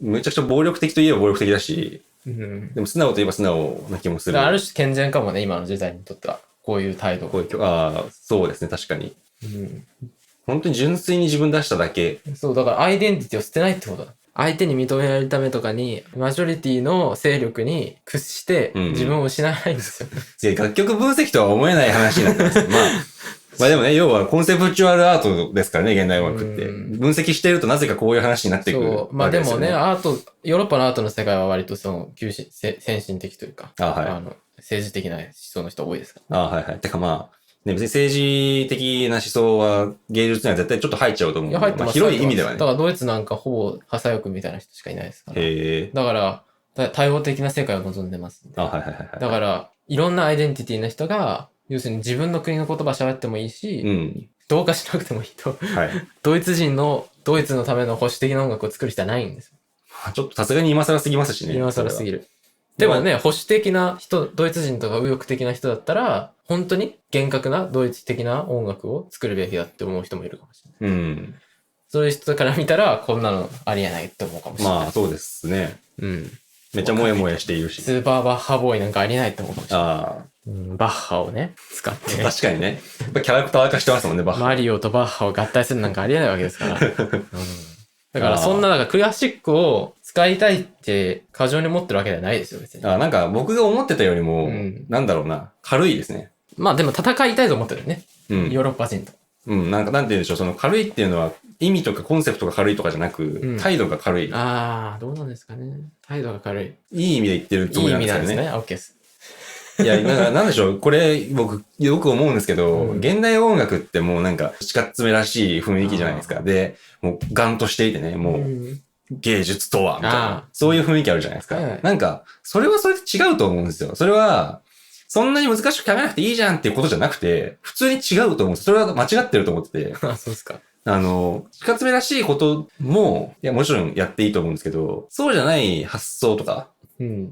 めちゃくちゃ暴力的といえば暴力的だし、うん。でも素直といえば素直な気もする。ある種健全かもね、今の時代にとっては。こういう態度。こういう曲、ああ、そうですね、確かに。うん。本当に純粋に自分出しただけ。そう、だからアイデンティティを捨てないってことだ。相手に認められるためとかに、マジョリティの勢力に屈してうん自分を失わないんですよ。いや楽曲分析とは思えない話になってます。まあでもね、要はコンセプチュアルアートですからね、現代音楽って。うん分析してるとなぜかこういう話になっていくそう。まあわけすよでもね、アート、ヨーロッパのアートの世界は割と先進的というか、あはい政治的な思想の人多いですから。あはいはい。てかまあ、ね、別に政治的な思想は芸術には絶対ちょっと入っちゃうと思ういや、んで。入ってます。広い意味ではね。だからドイツなんかほぼハサヨクみたいな人しかいないですから。へえ。だから、多様的な世界を望んでますんで。あはいはいはいはい。だから、いろんなアイデンティティの人が、要するに自分の国の言葉喋ってもいいし、うん。同化しなくてもいいと。はい。ドイツのための保守的な音楽を作る必要はないんですよ。ちょっとさすがに今更すぎますしね。今更すぎる。る。でもね、保守的な人、ドイツ人とか右翼的な人だったら、本当に厳格なドイツ的な音楽を作るべきだって思う人もいるかもしれない。うん。そういう人から見たら、こんなのありえないって思うかもしれない。まあそうですね。うん。めっちゃモヤモヤしているし。スーパーバッハボーイなんかありえないって思うかもしれない。ああ。バッハをね、使ってね。確かにね。やっぱキャラクター化してますもんね、バッハ。マリオとバッハを合体するなんかありえないわけですから。だからそんな、なんかクラシックを使いたいって過剰に思ってるわけではないですよ、別に。なんか僕が思ってたよりも、なんだろうな、軽いですね。まあでも戦いたいと思ってるよね。うん。ヨーロッパ人と。なんか、なんて言うんでしょう、その軽いっていうのは、意味とかコンセプトが軽いとかじゃなく、態度が軽い。ああ、どうなんですかね。態度が軽い。いい意味で言ってるつもりなんですよね。いい意味なんですね。OK です。いや、なんでしょう、これ僕よく思うんですけど、現代音楽ってもうなんか、しかっつめらしい雰囲気じゃないですか。で、もうガンとしていてね、もう、芸術とは、みたいな。そういう雰囲気あるじゃないですか。なんか、それはそれで違うと思うんですよ。それは、そんなに難しく考えなくていいじゃんっていうことじゃなくて、普通に違うと思うんです。それは間違ってると思ってて。あ、そうですか。しかつめらしいことも、いや、もちろんやっていいと思うんですけど、そうじゃない発想とか、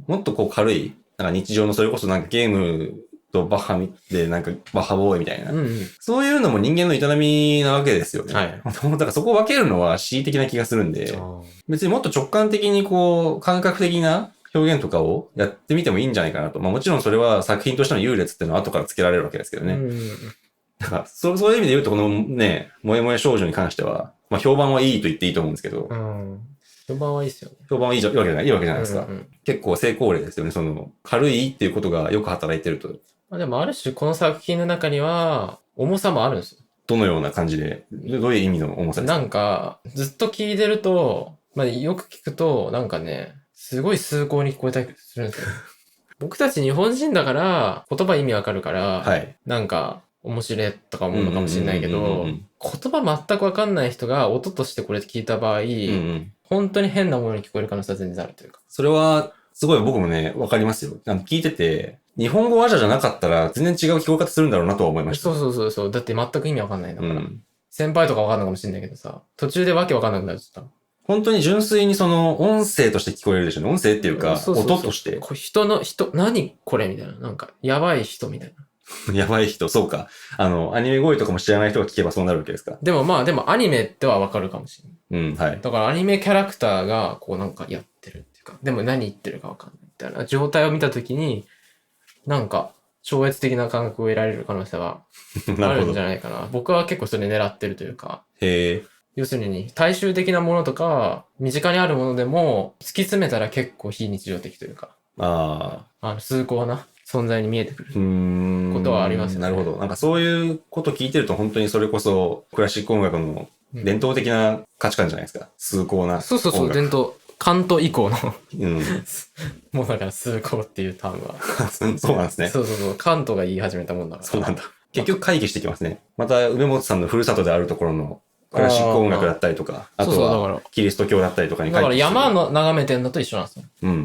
もっとこう軽い、なんか日常のそれこそなんかゲームとバッハでなんかバッハボーイみたいな、そういうのも人間の営みなわけですよね。はい。だからそこを分けるのは恣意的な気がするんで、別にもっと直感的にこう、感覚的な表現とかをやってみてもいいんじゃないかなと。まあもちろんそれは作品としての優劣っていうのは後からつけられるわけですけどね。だからそういう意味で言うとこのね、萌え萌え少女に関しては、まあ評判はいいと言っていいと思うんですけど。評判はいいですよね。評判はいいわけじゃないですか。結構成功例ですよね。その、軽いっていうことがよく働いてると。でもある種この作品の中には重さもあるんですよ。どのような感じで、どういう意味の重さですか？なんか、ずっと聞いてると、まあよく聞くと、なんかね、すごい崇高に聞こえたりするんですよ。僕たち日本人だから、言葉意味わかるから、なんか、面白いとか思うのかもしれないけど、言葉全くわかんない人が音としてこれ聞いた場合、本当に変なものに聞こえる可能性は全然あるというか。それは、すごい僕もね、わかりますよ。聞いてて、日本語話者じゃなかったら全然違う聞こえ方するんだろうなとは思いました。そう。だって全く意味わかんないんだから。先輩とかわかんないかもしれないけどさ、途中でわけわかんなくなっちゃった。本当に純粋にその音声として聞こえるでしょうね。音声っていうか、音として。何これみたいな。なんか、やばい人みたいな。やばい人、そうか。アニメ声とかも知らない人が聞けばそうなるわけですか。でもアニメってはわかるかもしれない。はい。だからアニメキャラクターが、こうなんかやってるっていうか、でも何言ってるかわかんないみたいな状態を見たときに、なんか、超越的な感覚を得られる可能性はあるんじゃないかな。僕は結構それ狙ってるというか。要するに、大衆的なものとか、身近にあるものでも、突き詰めたら結構非日常的というか。崇高な存在に見えてくることはありますよね。なるほど。なんかそういうこと聞いてると本当にそれこそクラシック音楽の伝統的な価値観じゃないですか。崇高な。そう、伝統。カント以降のもうだから崇高っていうタームは。そうなんですね。そう。カントが言い始めたもんだから。そうなんだ。結局会議してきますね。また梅本さんのふるさとであるところのクラシック音楽だったりとか、あとはキリスト教だったりとかにだから山の眺めてんのと一緒なんですよ。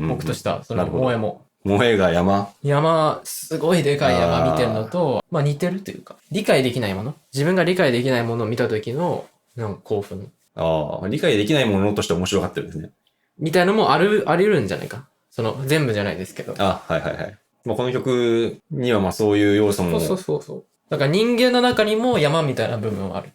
僕としては。その萌えも。萌えが山、すごいでかい山見てるのと、まあ似てるというか、理解できないもの。自分が理解できないものを見た時の、なんか興奮。理解できないものとして面白がってるんですね。みたいのもあり得るんじゃないか。全部じゃないですけど。はい。まあ、この曲にはまあそういう要素も。そう。だから人間の中にも山みたいな部分はある。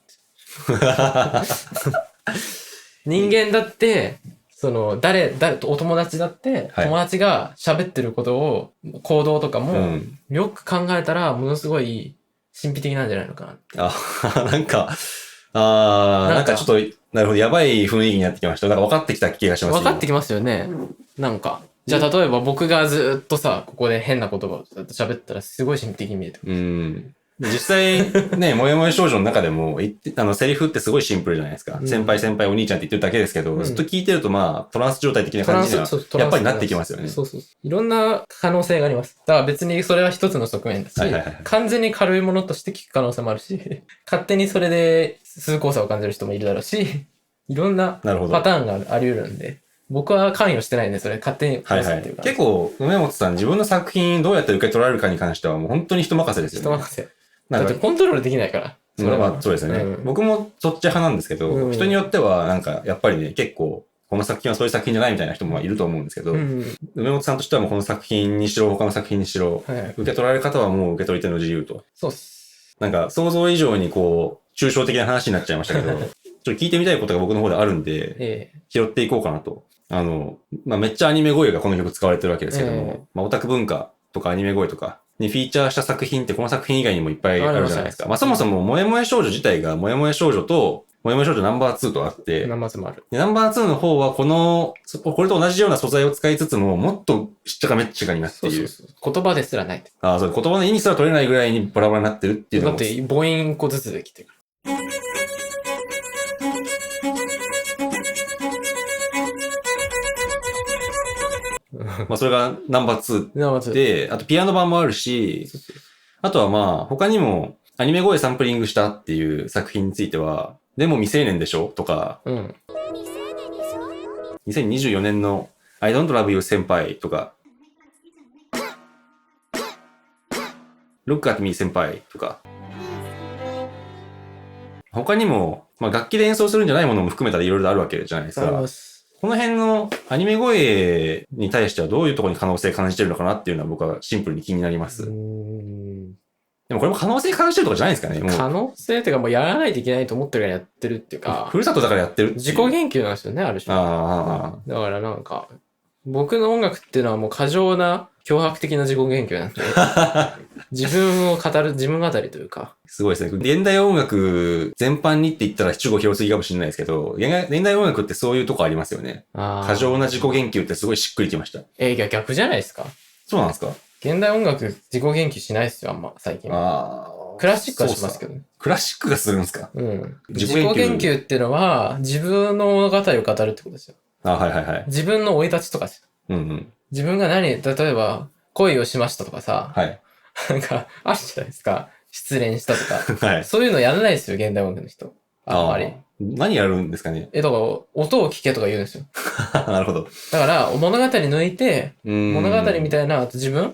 人間だって、お友達だって、友達が喋ってることを、行動とかも、よく考えたら、ものすごい神秘的なんじゃないのかな。なんかちょっと、なるほど、やばい雰囲気になってきました。なんか分かってきた気がします。分かってきますよね。なんか。じゃあ、例えば僕がずっとさ、ここで変な言葉をずっと喋ったら、すごい神秘的に見えてくる。実際、ね、萌え萌え少女の中でも、セリフってすごいシンプルじゃないですか。先輩、お兄ちゃんって言ってるだけですけど、ずっと聞いてるとまあ、トランス状態的な感じには、やっぱりなってきますよね。そう。いろんな可能性があります。だから別にそれは一つの側面だし、完全に軽いものとして聞く可能性もあるし、勝手にそれで崇高さを感じる人もいるだろうし、いろんなパターンがあり得るんで、僕は関与してないんで、それ勝手に話すっていうか。結構、梅本さん自分の作品どうやって受け取られるかに関してはもう本当に人任せですよね。人任せ。だってコントロールできないから。そうですよね。僕もそっち派なんですけど、人によってはなんかやっぱりね、結構、この作品はそういう作品じゃないみたいな人もいると思うんですけど、梅本さんとしてはもうこの作品にしろ、他の作品にしろ、受け取られる方はもう受け取り手の自由と。そうっす。なんか想像以上にこう、抽象的な話になっちゃいましたけど、ちょっと聞いてみたいことが僕の方であるんで、拾っていこうかなと。まあ、めっちゃアニメ声がこの曲使われてるわけですけども、まあ、オタク文化とかアニメ声とか、にフィーチャーした作品ってこの作品以外にもいっぱいあるじゃないですか。ありますねまあそもそももやもや少女自体がもやもや少女と、もやもや少女ナンバー2とあって、ナンバー2もある。でナンバー2の方はこれと同じような素材を使いつつも、もっとしっちゃかめっちゃかになっている。そうそうそう。言葉ですらない。ああ、そう、言葉の意味すら取れないぐらいにバラバラになってるっていうのも。だって母音1個ずつできてる。まあそれがナンバーナンバー2 2。で、あとピアノ版もあるし、あとはまあ他にもアニメ声サンプリングしたっていう作品については、でも未成年でしょとか、うん。未成年でしょ。2024年の I don't love you 先輩とか、Look at me 先輩とか、他にも、まあ楽器で演奏するんじゃないものも含めたらいろいろあるわけじゃないですかありま。す。この辺のアニメ声に対してはどういうところに可能性感じてるのかなっていうのは僕はシンプルに気になります。でもこれも可能性感じてるとかじゃないですかね。も可う、能性っていうかもうやらないといけないと思ってるからやってるっていうかふ、るさとだからやってるっていう。自己研究なんですよね、ある種。あだからなんか、僕の音楽っていうのはもう過剰な脅迫的な自己研究なんで、自分を語る、自分語りというか、すごいですね。現代音楽全般にって言ったら主語広すぎかもしれないですけど、現代音楽ってそういうとこありますよね。過剰な自己研究ってすごいしっくりきました。逆じゃないですか。そうなんですか？現代音楽自己研究しないですよ、あんま、最近。クラシックはしますけどね。クラシックがするんですか？うん。自自己己研究研究っていうのは、自分の物語を語るってことですよ。あ、はいはいはい。自分の生い立ちとかですよ。うんうん。自分が例えば、恋をしましたとかさ、はい。なんか、あるじゃないですか。失恋したとか。はい。そういうのやらないですよ、現代音楽の人。あんまり。何やるんですかね？だから、音を聞けとか言うんですよ。なるほど。だから、物語抜いて、物語みいたいな、あと自分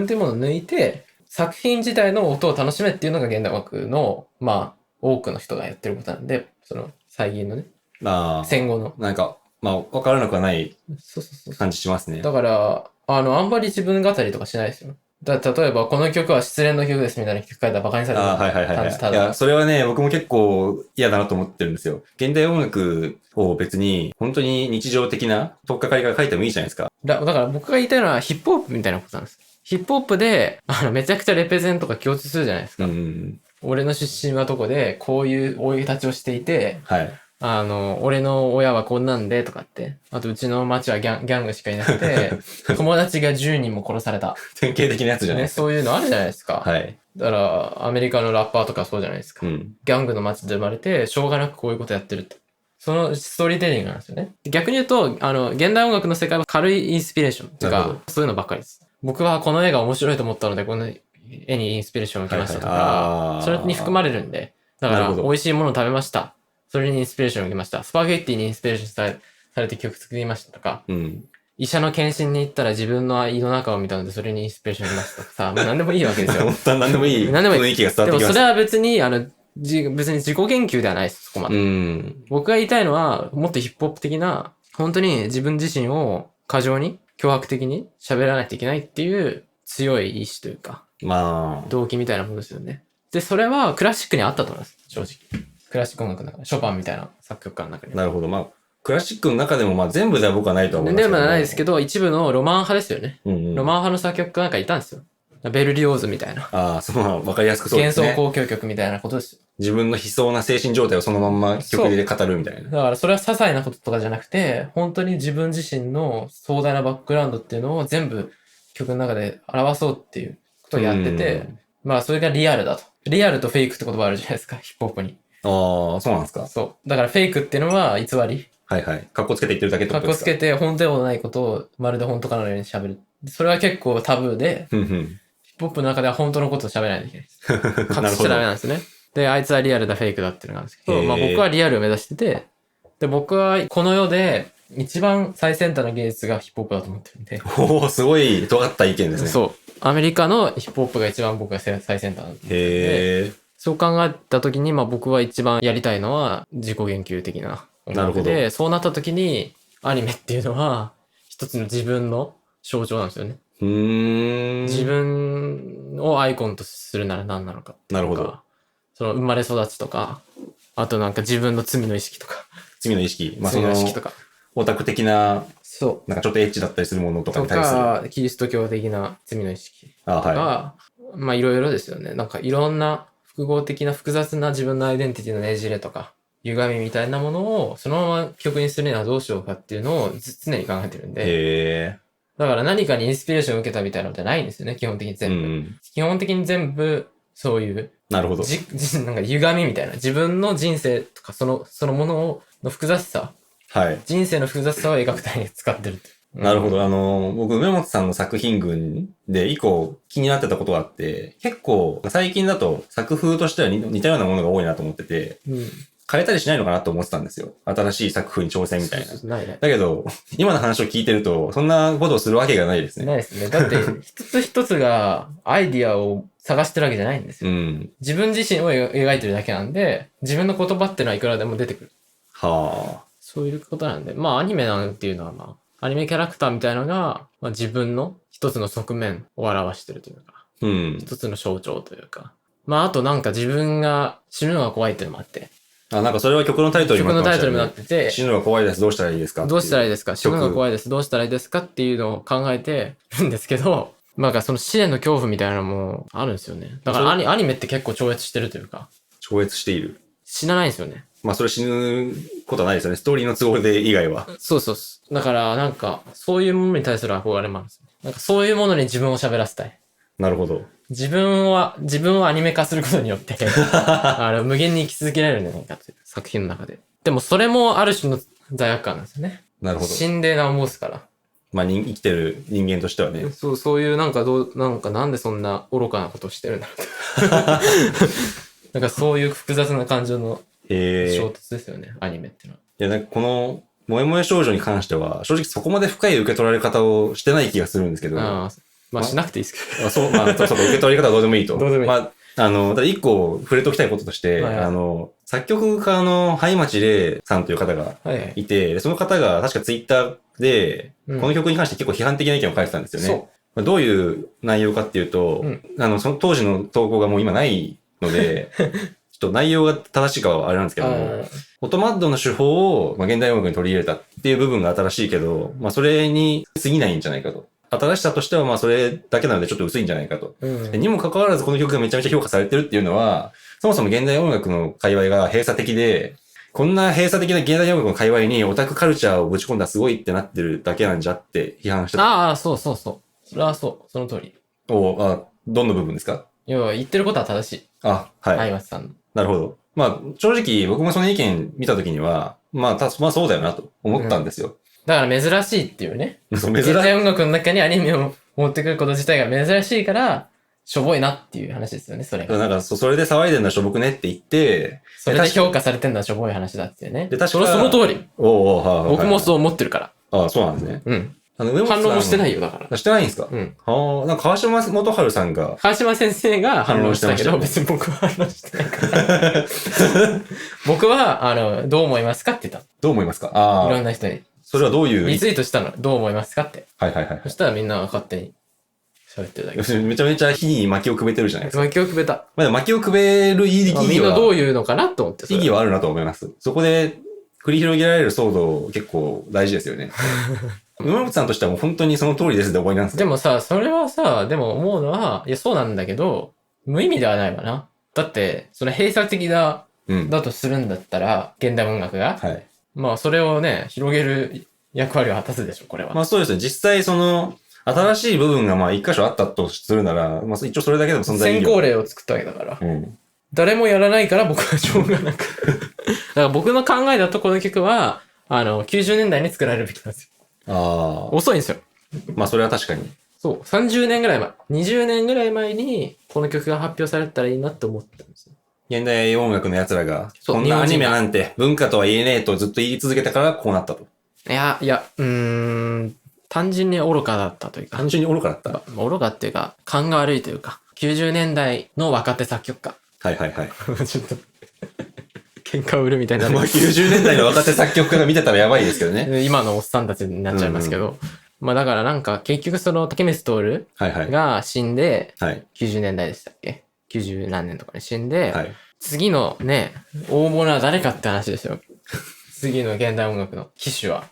っていうものを抜いて、作品自体の音を楽しめっていうのが現代音楽の、まあ、多くの人がやってることなんで、その、最近のね、な。戦後の。なんか、まあ、わからなくはないそうそうそう。感じしますね。だから、あんまり自分語りとかしないですよ。例えば、この曲は失恋の曲ですみたいな曲書いたらバカにされるはいはいはいはい。ただいや、それはね、僕も結構嫌だなと思ってるんですよ。現代音楽を別に、本当に日常的な取っかかりから書いてもいいじゃないですか。だから僕が言いたいのはヒップホップみたいなことなんです。ヒップホップで、めちゃくちゃレペゼンとか共通するじゃないですか。うん。俺の出身はどこで、こういう生い立ちをしていて、はい。俺の親はこんなんでとかって。あと、うちの町はギャングしかいなくて、友達が10人も殺された。典型的なやつじゃないね、ですか。そういうのあるじゃないですか。はい。だから、アメリカのラッパーとかそうじゃないですか。うん。ギャングの街で生まれて、しょうがなくこういうことやってるって。そのストーリーテリングなんですよね。逆に言うと、現代音楽の世界は軽いインスピレーションとなるほか、そういうのばっかりです。僕はこの絵が面白いと思ったので、この絵にインスピレーションを受けましたとはいはいあか、ーそれに含まれるんで。だから、なるほど美味しいものを食べました。それにインスピレーションを受けました。スパゲッティにインスピレーションされて曲作りましたとか、うん。医者の検診に行ったら自分の胃の中を見たので、それにインスピレーションを受けましたとかさ、もう何でもいいわけですよ本。当は何でもいい何でもいい雰囲気が伝わでもそってきます。れは別に、別に自己研究ではないです、そこまで。うん。僕が言いたいのは、もっとヒップホップ的な、本当に自分自身を過剰に、脅迫的に喋らないといけないっていう強い意志というか、まあ、動機みたいなものですよね。で、それはクラシックにあったと思います、正直。クラシック音楽の中で、ショパンみたいな作曲家の中に。なるほど。まあ、クラシックの中でもまあ全部では僕はないとは思いますでもないですけど。ど、一部のロマン派ですよね。うんうん。ロマン派の作曲家なんかいたんですよ。ベルリオーズみたいな。ああ、そう、まあわかりやすくそうで幻すね。想交響曲みたいなことですよ。自分の悲壮な精神状態をそのまんま曲で語るみたいな。だからそれは些細なこととかじゃなくて、本当に自分自身の壮大なバックグラウンドっていうのを全部曲の中で表そうっていうことをやってて、まあそれがリアルだと。リアルとフェイクって言葉あるじゃないですか、ヒップホップに。ああ、そうなんですか。そう。だからフェイクっていうのは偽り。はいはい。格好つけて言ってるだけってかっことですか。こつけて本当でもないことをまるで本当かのように喋る。それは結構タブーで、ふんふん。ヒップホップの中では本当のことを喋らないといけないです。隠しちゃなるほどダメなんですね。で、あいつはリアルだ、フェイクだっていうのがあるんですけど、へーまあ僕はリアルを目指してて、で、僕はこの世で一番最先端の芸術がヒップホップだと思ってるんで、おお、すごい尖った意見ですね。そう。アメリカのヒップホップが一番僕が最先端だと思ってるんで、へえ。そう考えた時に、まあ僕は一番やりたいのは自己研究的な音楽なるで、そうなった時にアニメっていうのは一つの自分の象徴なんですよね。自分をアイコンとするなら何なのかっていうか。なるほど。その生まれ育ちとか、あとなんか自分の罪の意識とか、罪の意識。まあそ罪のの意識とか。オタク的なそなんかちょっとエッチだったりするものとう。とかに対する。か、キリスト教的な罪の意識あ、とはか、まあいろいろですよね。なんかいろんな複合的な複雑な自分のアイデンティティのねじれとか、歪みみたいなものをそのまま曲にするにはどうしようかっていうのを常に考えてるんい。で、へえ。だから何かにインスピレーションを受けたみたいなのじゃないんですよね、基本的にうん全部。うん。基本的に全部、そういう、なるほど。なんか歪みみたいな、自分の人生とかそのものの複雑さ、はい。人生の複雑さを描くために使ってるって。なるほど。僕、梅本さんの作品群で一個気になってたことがあって、結構最近だと作風としては似たようなものが多いなと思ってて、うん。変えたりしないのかなと思ってたんですよ。新しい作風に挑戦みたいな。そうないね。だけど、今の話を聞いてると、そんなことをするわけがないですね。ないですね。だって、一つ一つがアイディアを探してるわけじゃないんですよ。うん。自分自身を描いてるだけなんで、自分の言葉ってのはいくらでも出てくる。はそういうことなんで、まあアニメなんていうのはアニメキャラクターみたいなのが、自分の一つの側面を表してるというか、うん。一つの象徴というか、あとなんか自分が死ぬのが怖いっていうのもあって、あ、なんかそれは曲のタイトルに曲もなってましたよね。のタイトルにもなってて、死ぬのが怖いです。どうしたらいいですかどうしたらいいですか死ぬのが怖い。いです。どうしたらいいですかっていうのを考えてるんですけど、なんかその死への恐怖みたいなのもあるんですよね。だからアニメって結構超越してるというか、超越している。死なないんですよね。まあそれ死ぬことはないですよね。ストーリーの都合で以外は。そうそうそう。だからなんか、そういうものに対する憧れもあるんですよ。なんかそういうものに自分を喋らせたい。なるほど。自分をアニメ化することによって、無限に生き続けられるんじゃないかという作品の中で。でもそれもある種の罪悪感なんですよね。なるほど。死んでなんぼですから。まあ生きてる人間としてはね。そういうなんかなんでそんな愚かなことをしてるんだろうと。なんかそういう複雑な感情の衝突ですよね、アニメっていうのは。いや、なんかこの、萌え萌え少女に関しては、正直そこまで深い受け取られ方をしてない気がするんですけど。しなくていいですけど。そう、そう受け取り方はどうでもいいと。どうでもいい。ただ一個触れておきたいこととして、作曲家の灰町玲さんという方がいて、その方が確かツイッターで、この曲に関して結構批判的な意見を書いてたんですよね。どういう内容かっていうと、その当時の投稿がもう今ないので、ちょっと内容が正しいかはあれなんですけども、オトマッドの手法を、現代音楽に取り入れたっていう部分が新しいけど、それに過ぎないんじゃないかと。新しさとしてはそれだけなのでちょっと薄いんじゃないかと。にもかかわらずこの曲がめちゃめちゃ評価されてるっていうのは、そもそも現代音楽の界隈が閉鎖的で、こんな閉鎖的な現代音楽の界隈にオタクカルチャーをぶち込んだすごいってなってるだけなんじゃって批判してた。そう。それはそう。その通り。どの部分ですか？要は言ってることは正しい。はい。相松さんの。なるほど。正直僕もその意見見たときには、そうだよなと思ったんですよ。だから珍しいっていうね。現代音楽の中にアニメを持ってくること自体が珍しいから、しょぼいなっていう話ですよね、それが。なんかそれで騒いでんだしょぼくねって言って、それで評価されてんだしょぼい話だっていうね。で、確かその通り。僕もそう思ってるから。そうなんですね。うん。反論もしてないよ、だから。してないんですか？なんか川島元春さんが。川島先生が反論したけど、別に僕は反論してないから。僕は、どう思いますかって言った。どう思いますか？いろんな人に。それはどういうリツイートしたのどう思いますかって。はい。そしたらみんな勝手に喋ってるだけ。めちゃめちゃ火に薪をくべてるじゃないですか。薪をくべた。薪をくべる意義は。みんなどう言うのかなと思って。意義はあるなと思います。そこで繰り広げられる騒動結構大事ですよね。馬本さんとしてはもう本当にその通りですで終わりなんですか？でもさ、それはさ、でも思うのは、いや、そうなんだけど、無意味ではないわな。だって、その閉鎖的だとするんだったら、現代音楽が。はい。それをね、広げる役割を果たすでしょ、これは。そうですね。実際新しい部分が一箇所あったとするなら、一応それだけでも存在意義先行例を作ったわけだから。誰もやらないから僕はしょうがなく。だから僕の考えだとこの曲は、90年代に作られるべきなんですよ。遅いんですよ。それは確かに。そう。30年ぐらい前。20年ぐらい前に、この曲が発表されたらいいなって思ってたんですよ。現代音楽の奴らが、こんなアニメなんて文化とは言えねえとずっと言い続けたからこうなったと。単純に愚かだったというか。単純に愚かだった。愚かっていうか、勘が悪いというか、90年代の若手作曲家。はい。ちょっと、喧嘩を売るみたいな。90年代の若手作曲家が見てたらやばいですけどね。今のおっさんたちになっちゃいますけど。だからなんか結局その竹光徹が死んで、90年代でしたっけ ?90 何年とかに死んで、次のね、大物は誰かって話ですよ。次の現代音楽の機種は。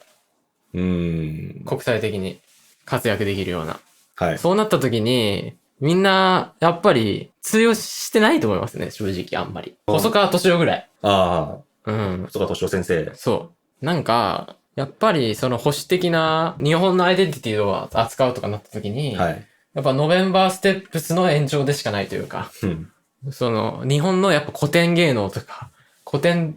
国際的に活躍できるような。はい。そうなった時に、みんな、やっぱり通用してないと思いますね、正直あんまり。細川敏夫ぐらい。あうんあ、。細川敏夫先生。そう。なんか、やっぱりその保守的な日本のアイデンティティを扱うとかなった時に、はい。やっぱノベンバーステップスの延長でしかないというか、うん。その日本のやっぱ古典芸能とか、古典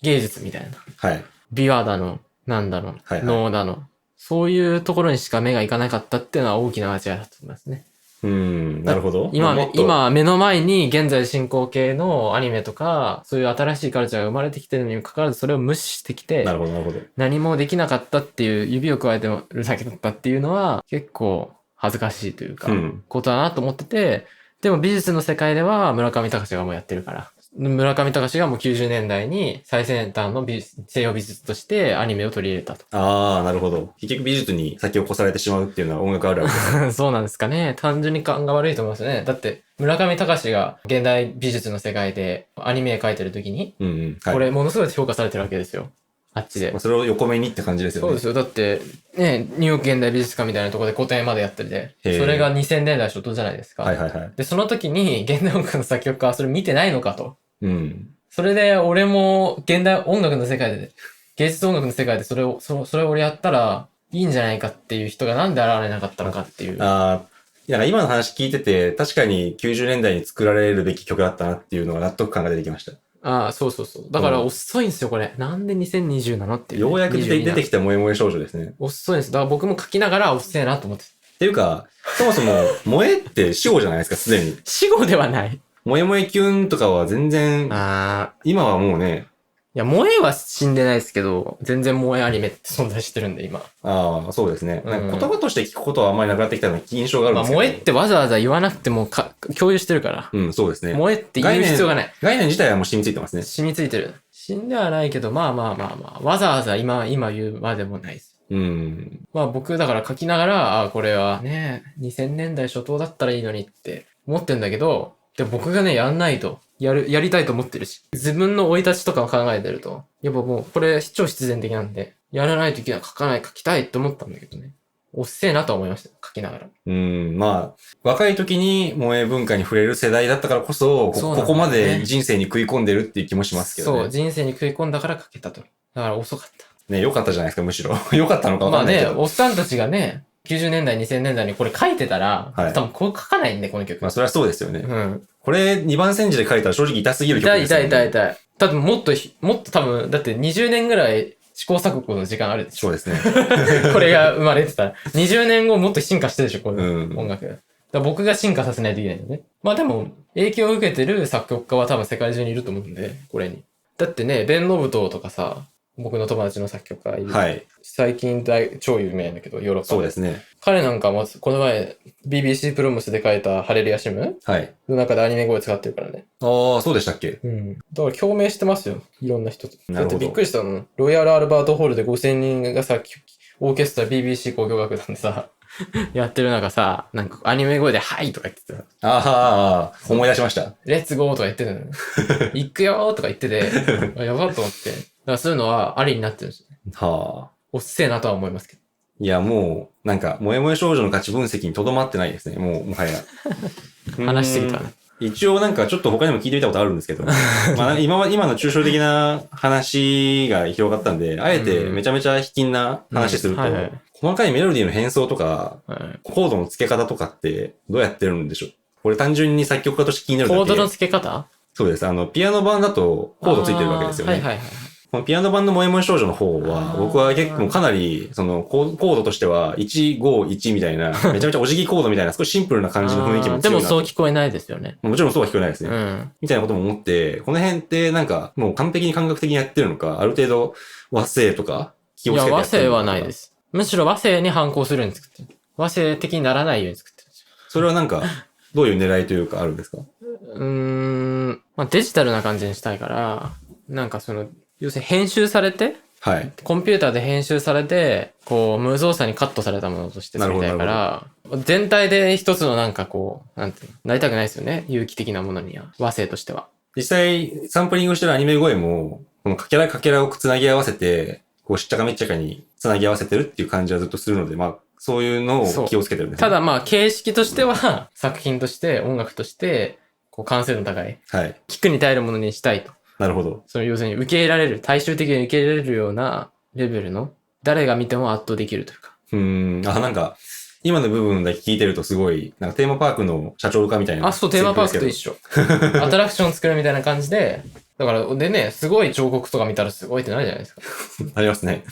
芸術みたいな、はい。琵琶だの、なんだの、はいはい能だの、そういうところにしか目がいかなかったっていうのは大きな間違いだと思いますね。なるほど。今、もっと今目の前に現在進行形のアニメとか、そういう新しいカルチャーが生まれてきてるのにもかかわらずそれを無視してきて、なるほど、なるほど。何もできなかったっていう、指を加えてるだけだったっていうのは、結構恥ずかしいというか、うんことだなと思ってて、でも美術の世界では村上隆がもうやってるから。村上隆がもう90年代に最先端の西洋美術としてアニメを取り入れたと。ああ、なるほど。結局美術に先を越されてしまうっていうのは音楽あるあるです。そうなんですかね。単純に勘が悪いと思いますね。だって、村上隆が現代美術の世界でアニメ描いてる時に、うんうん。はい。これものすごい評価されてるわけですよ。あっちでまあ。それを横目にって感じですよね。そうですよ。だって、ね、ニューヨーク現代美術館みたいなところで個展までやってて、へーそれが2000年代初頭じゃないですか。はいはいはい。で、その時に現代音楽の作曲家はそれ見てないのかと。うん。それで俺も現代音楽の世界で、芸術音楽の世界でそれを俺やったらいいんじゃないかっていう人がなんで現れなかったのかっていう。ああ、いや、今の話聞いてて、確かに90年代に作られるべき曲だったなっていうのが納得感が出てきました。ああ、そうそうそう。だから遅いんですよ、これ。なんで2020なのっていうね、ようやく出てきた萌え萌え少女ですね。遅いんです。だから僕も書きながら遅いなと思って。っていうか、そもそも、萌えって死語じゃないですか、すでに。死後ではない。萌え萌えキュンとかは全然、ああ。今はもうね、いや、萌えは死んでないですけど、全然萌えアニメって存在してるんで、今。ああ、そうですね。うんなんか言葉として聞くことはあんまりなくなってきたような印象があるんまあ、ですけど。萌えってわざわざ言わなくても共有してるから。うん、そうですね。萌えって言う必要がない。概念自体はもう染みついてますね。染みついてる。死んではないけど、まあまあまあまあ、わざわざ今言うまでもないです。うん。まあ僕だから書きながら、これはね、2000年代初頭だったらいいのにって思ってんだけど、で僕がね、やんないと。やりたいと思ってるし。自分の生い立ちとかを考えてると。やっぱもう、これ超必然的なんで、やらないといけない、書きたいって思ったんだけどね。おっせえなとは思いました。書きながら。まあ、若い時に萌え文化に触れる世代だったからこそ、そうなんだよねここまで人生に食い込んでるっていう気もしますけどね。そう、人生に食い込んだから書けたと。だから遅かった。ね、良かったじゃないですか、むしろ。良かったのかわまあね、かんないけど。おっさんたちがね、90年代、2000年代にこれ書いてたら、はい多分これ書かないんで、この曲。まあ、それはそうですよね。うん。これ、2番煎じで書いたら正直痛すぎる曲ですよね。痛い。多分もっと多分、だって20年ぐらい試行錯誤の時間あるでしょ。そうですね。これが生まれてたら。20年後もっと進化してるでしょ、こういううん音楽。だから僕が進化させないといけないんだよね。まあでも、影響を受けてる作曲家は多分世界中にいると思うんで、これに。だってね、ベン・ノブトとかさ、僕の友達の作曲家いる。はい。最近超有名だけど、ヨーロッパで。そうですね。彼なんかも、この前、BBC プロムスで書いたハレルヤシムはい。の中でアニメ声使ってるからね。ああ、そうでしたっけ？うん。だから共鳴してますよ。いろんな人と。なるほどだってびっくりしたの。ロイヤル・アルバート・ホールで5000人がさ、オーケストラ BBC 交響楽団でさ、やってる中さ、なんかアニメ声で、はいとか言ってた。ああ、思い出しました。レッツゴーとか言ってたのよ。行くよーとか言ってて、あやばっと思って。だからそういうのはありになってるんですよね。はあ。おっせえなとは思いますけど。いや、もう、なんか、萌え萌え少女の価値分析にとどまってないですね。もはや。話しすぎたね。一応なんかちょっと他にも聞いてみたことあるんですけど、まあ今の抽象的な話が広がったんで、あえてめちゃめちゃ卑近な話すると、はいはい細かいメロディーの変装とか、はいコードの付け方とかってどうやってるんでしょう？これ単純に作曲家として気になるだけ。コードの付け方そうです。ピアノ版だとコード付いてるわけですよね。はいはいはい。このピアノ版の萌え萌え少女の方は、僕は結構かなり、コードとしては、151みたいな、めちゃめちゃお辞儀コードみたいな、少しシンプルな感じの雰囲気も強いなと。でもそう聞こえないですよね。もちろんそうは聞こえないですね。うん。みたいなことも思って、この辺ってなんか、もう完璧に感覚的にやってるのか、ある程度和声とか気をいや、つけてや和声ってるのか。はないです。むしろ和声に反抗するように作ってる。和声的にならないように作ってるんですよ。それはなんか、どういう狙いというかあるんですか？まあ、デジタルな感じにしたいから、なんか要するに編集されて、はい。コンピューターで編集されて、こう、無造作にカットされたものとして作りたいから、全体で一つのなんかこう、なんていうの、なりたくないですよね。有機的なものには。和声としては。実際、サンプリングしてるアニメ声も、このかけらをつなぎ合わせて、こう、しっちゃかめっちゃかに繋ぎ合わせてるっていう感じはずっとするので、まあ、そういうのを気をつけてるんですね。ただまあ、形式としては、作品として、音楽として、こう、完成度の高い、はい。聞くに耐えるものにしたいと。なるほど。その要するに受け入れられる、大衆的に受け入れられるようなレベルの、誰が見ても圧倒できるというか。なんか、今の部分だけ聞いてるとすごい、なんかテーマパークの社長かみたいな。あ、そう、テーマパークと一緒。アトラクション作るみたいな感じで、だから、でね、すごい彫刻とか見たらすごいってなるじゃないですか。ありますね。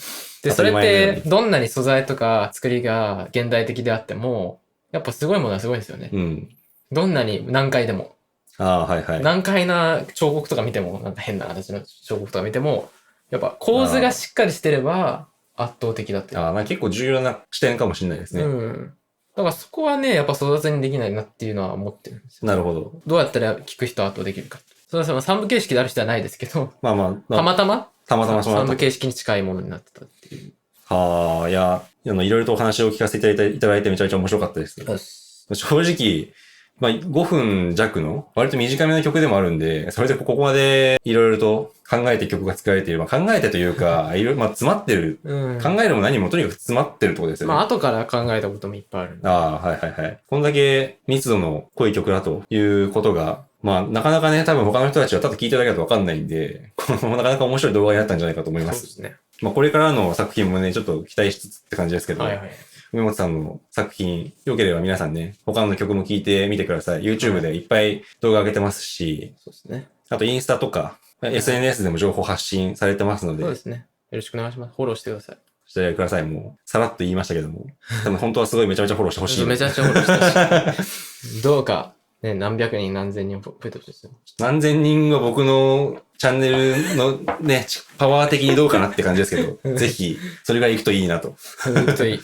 で、それっ当たり前のようにて、どんなに素材とか作りが現代的であっても、やっぱすごいものはすごいんですよね。うん。どんなに難解でも。ああ、はいはい。難解な彫刻とか見ても、なんか変な形の彫刻とか見ても、やっぱ構図がしっかりしてれば圧倒的だっていう。なんか結構重要な視点かもしれないですね。うん。だからそこはね、やっぱ粗雑にできないなっていうのは思ってるんですよ。なるほど。どうやったら聞く人を圧倒できるか。それはその3部形式である人はないですけど、まあまあ、たまたまたまそうな3った部形式に近いものになってたっていう。はあ、いや、いろいろとお話を聞かせていただいてめちゃめちゃ面白かったです。正直、まあ、5分弱の、割と短めの曲でもあるんで、それでここまでいろいろと考えて曲が作られている。まあ、考えてというか、まあ、詰まってる。うん。考えるも何もとにかく詰まってるってことですよね。まあ、後から考えたこともいっぱいある。ああ、はいはいはい。こんだけ密度の濃い曲だということが、まあ、なかなかね、多分他の人たちはただ聞いてるだけだとわかんないんで、なかなか面白い動画になったんじゃないかと思いま。そうですすね。まあ、これからの作品もね、ちょっと期待しつつって感じですけど、はいはい。梅本さんの作品、良ければ皆さんね、他の曲も聴いてみてください。YouTube でいっぱい動画上げてますし、そうですね。あとインスタとか、SNS でも情報発信されてますので、そうですね。よろしくお願いします。フォローしてください。してください。もう、さらっと言いましたけども、多分本当はすごいめちゃめちゃフォローしてほしい。めちゃめちゃフォローしてほしい。どうか、ね、何百人何千人増えてほしいですよ。何千人は僕のチャンネルのね、パワー的にどうかなって感じですけど、ぜひ、それが行くといいなと。行くといい。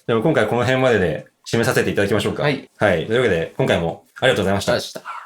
でも今回この辺までで締めさせていただきましょうか。はい。はい。というわけで、今回もありがとうございました。明日。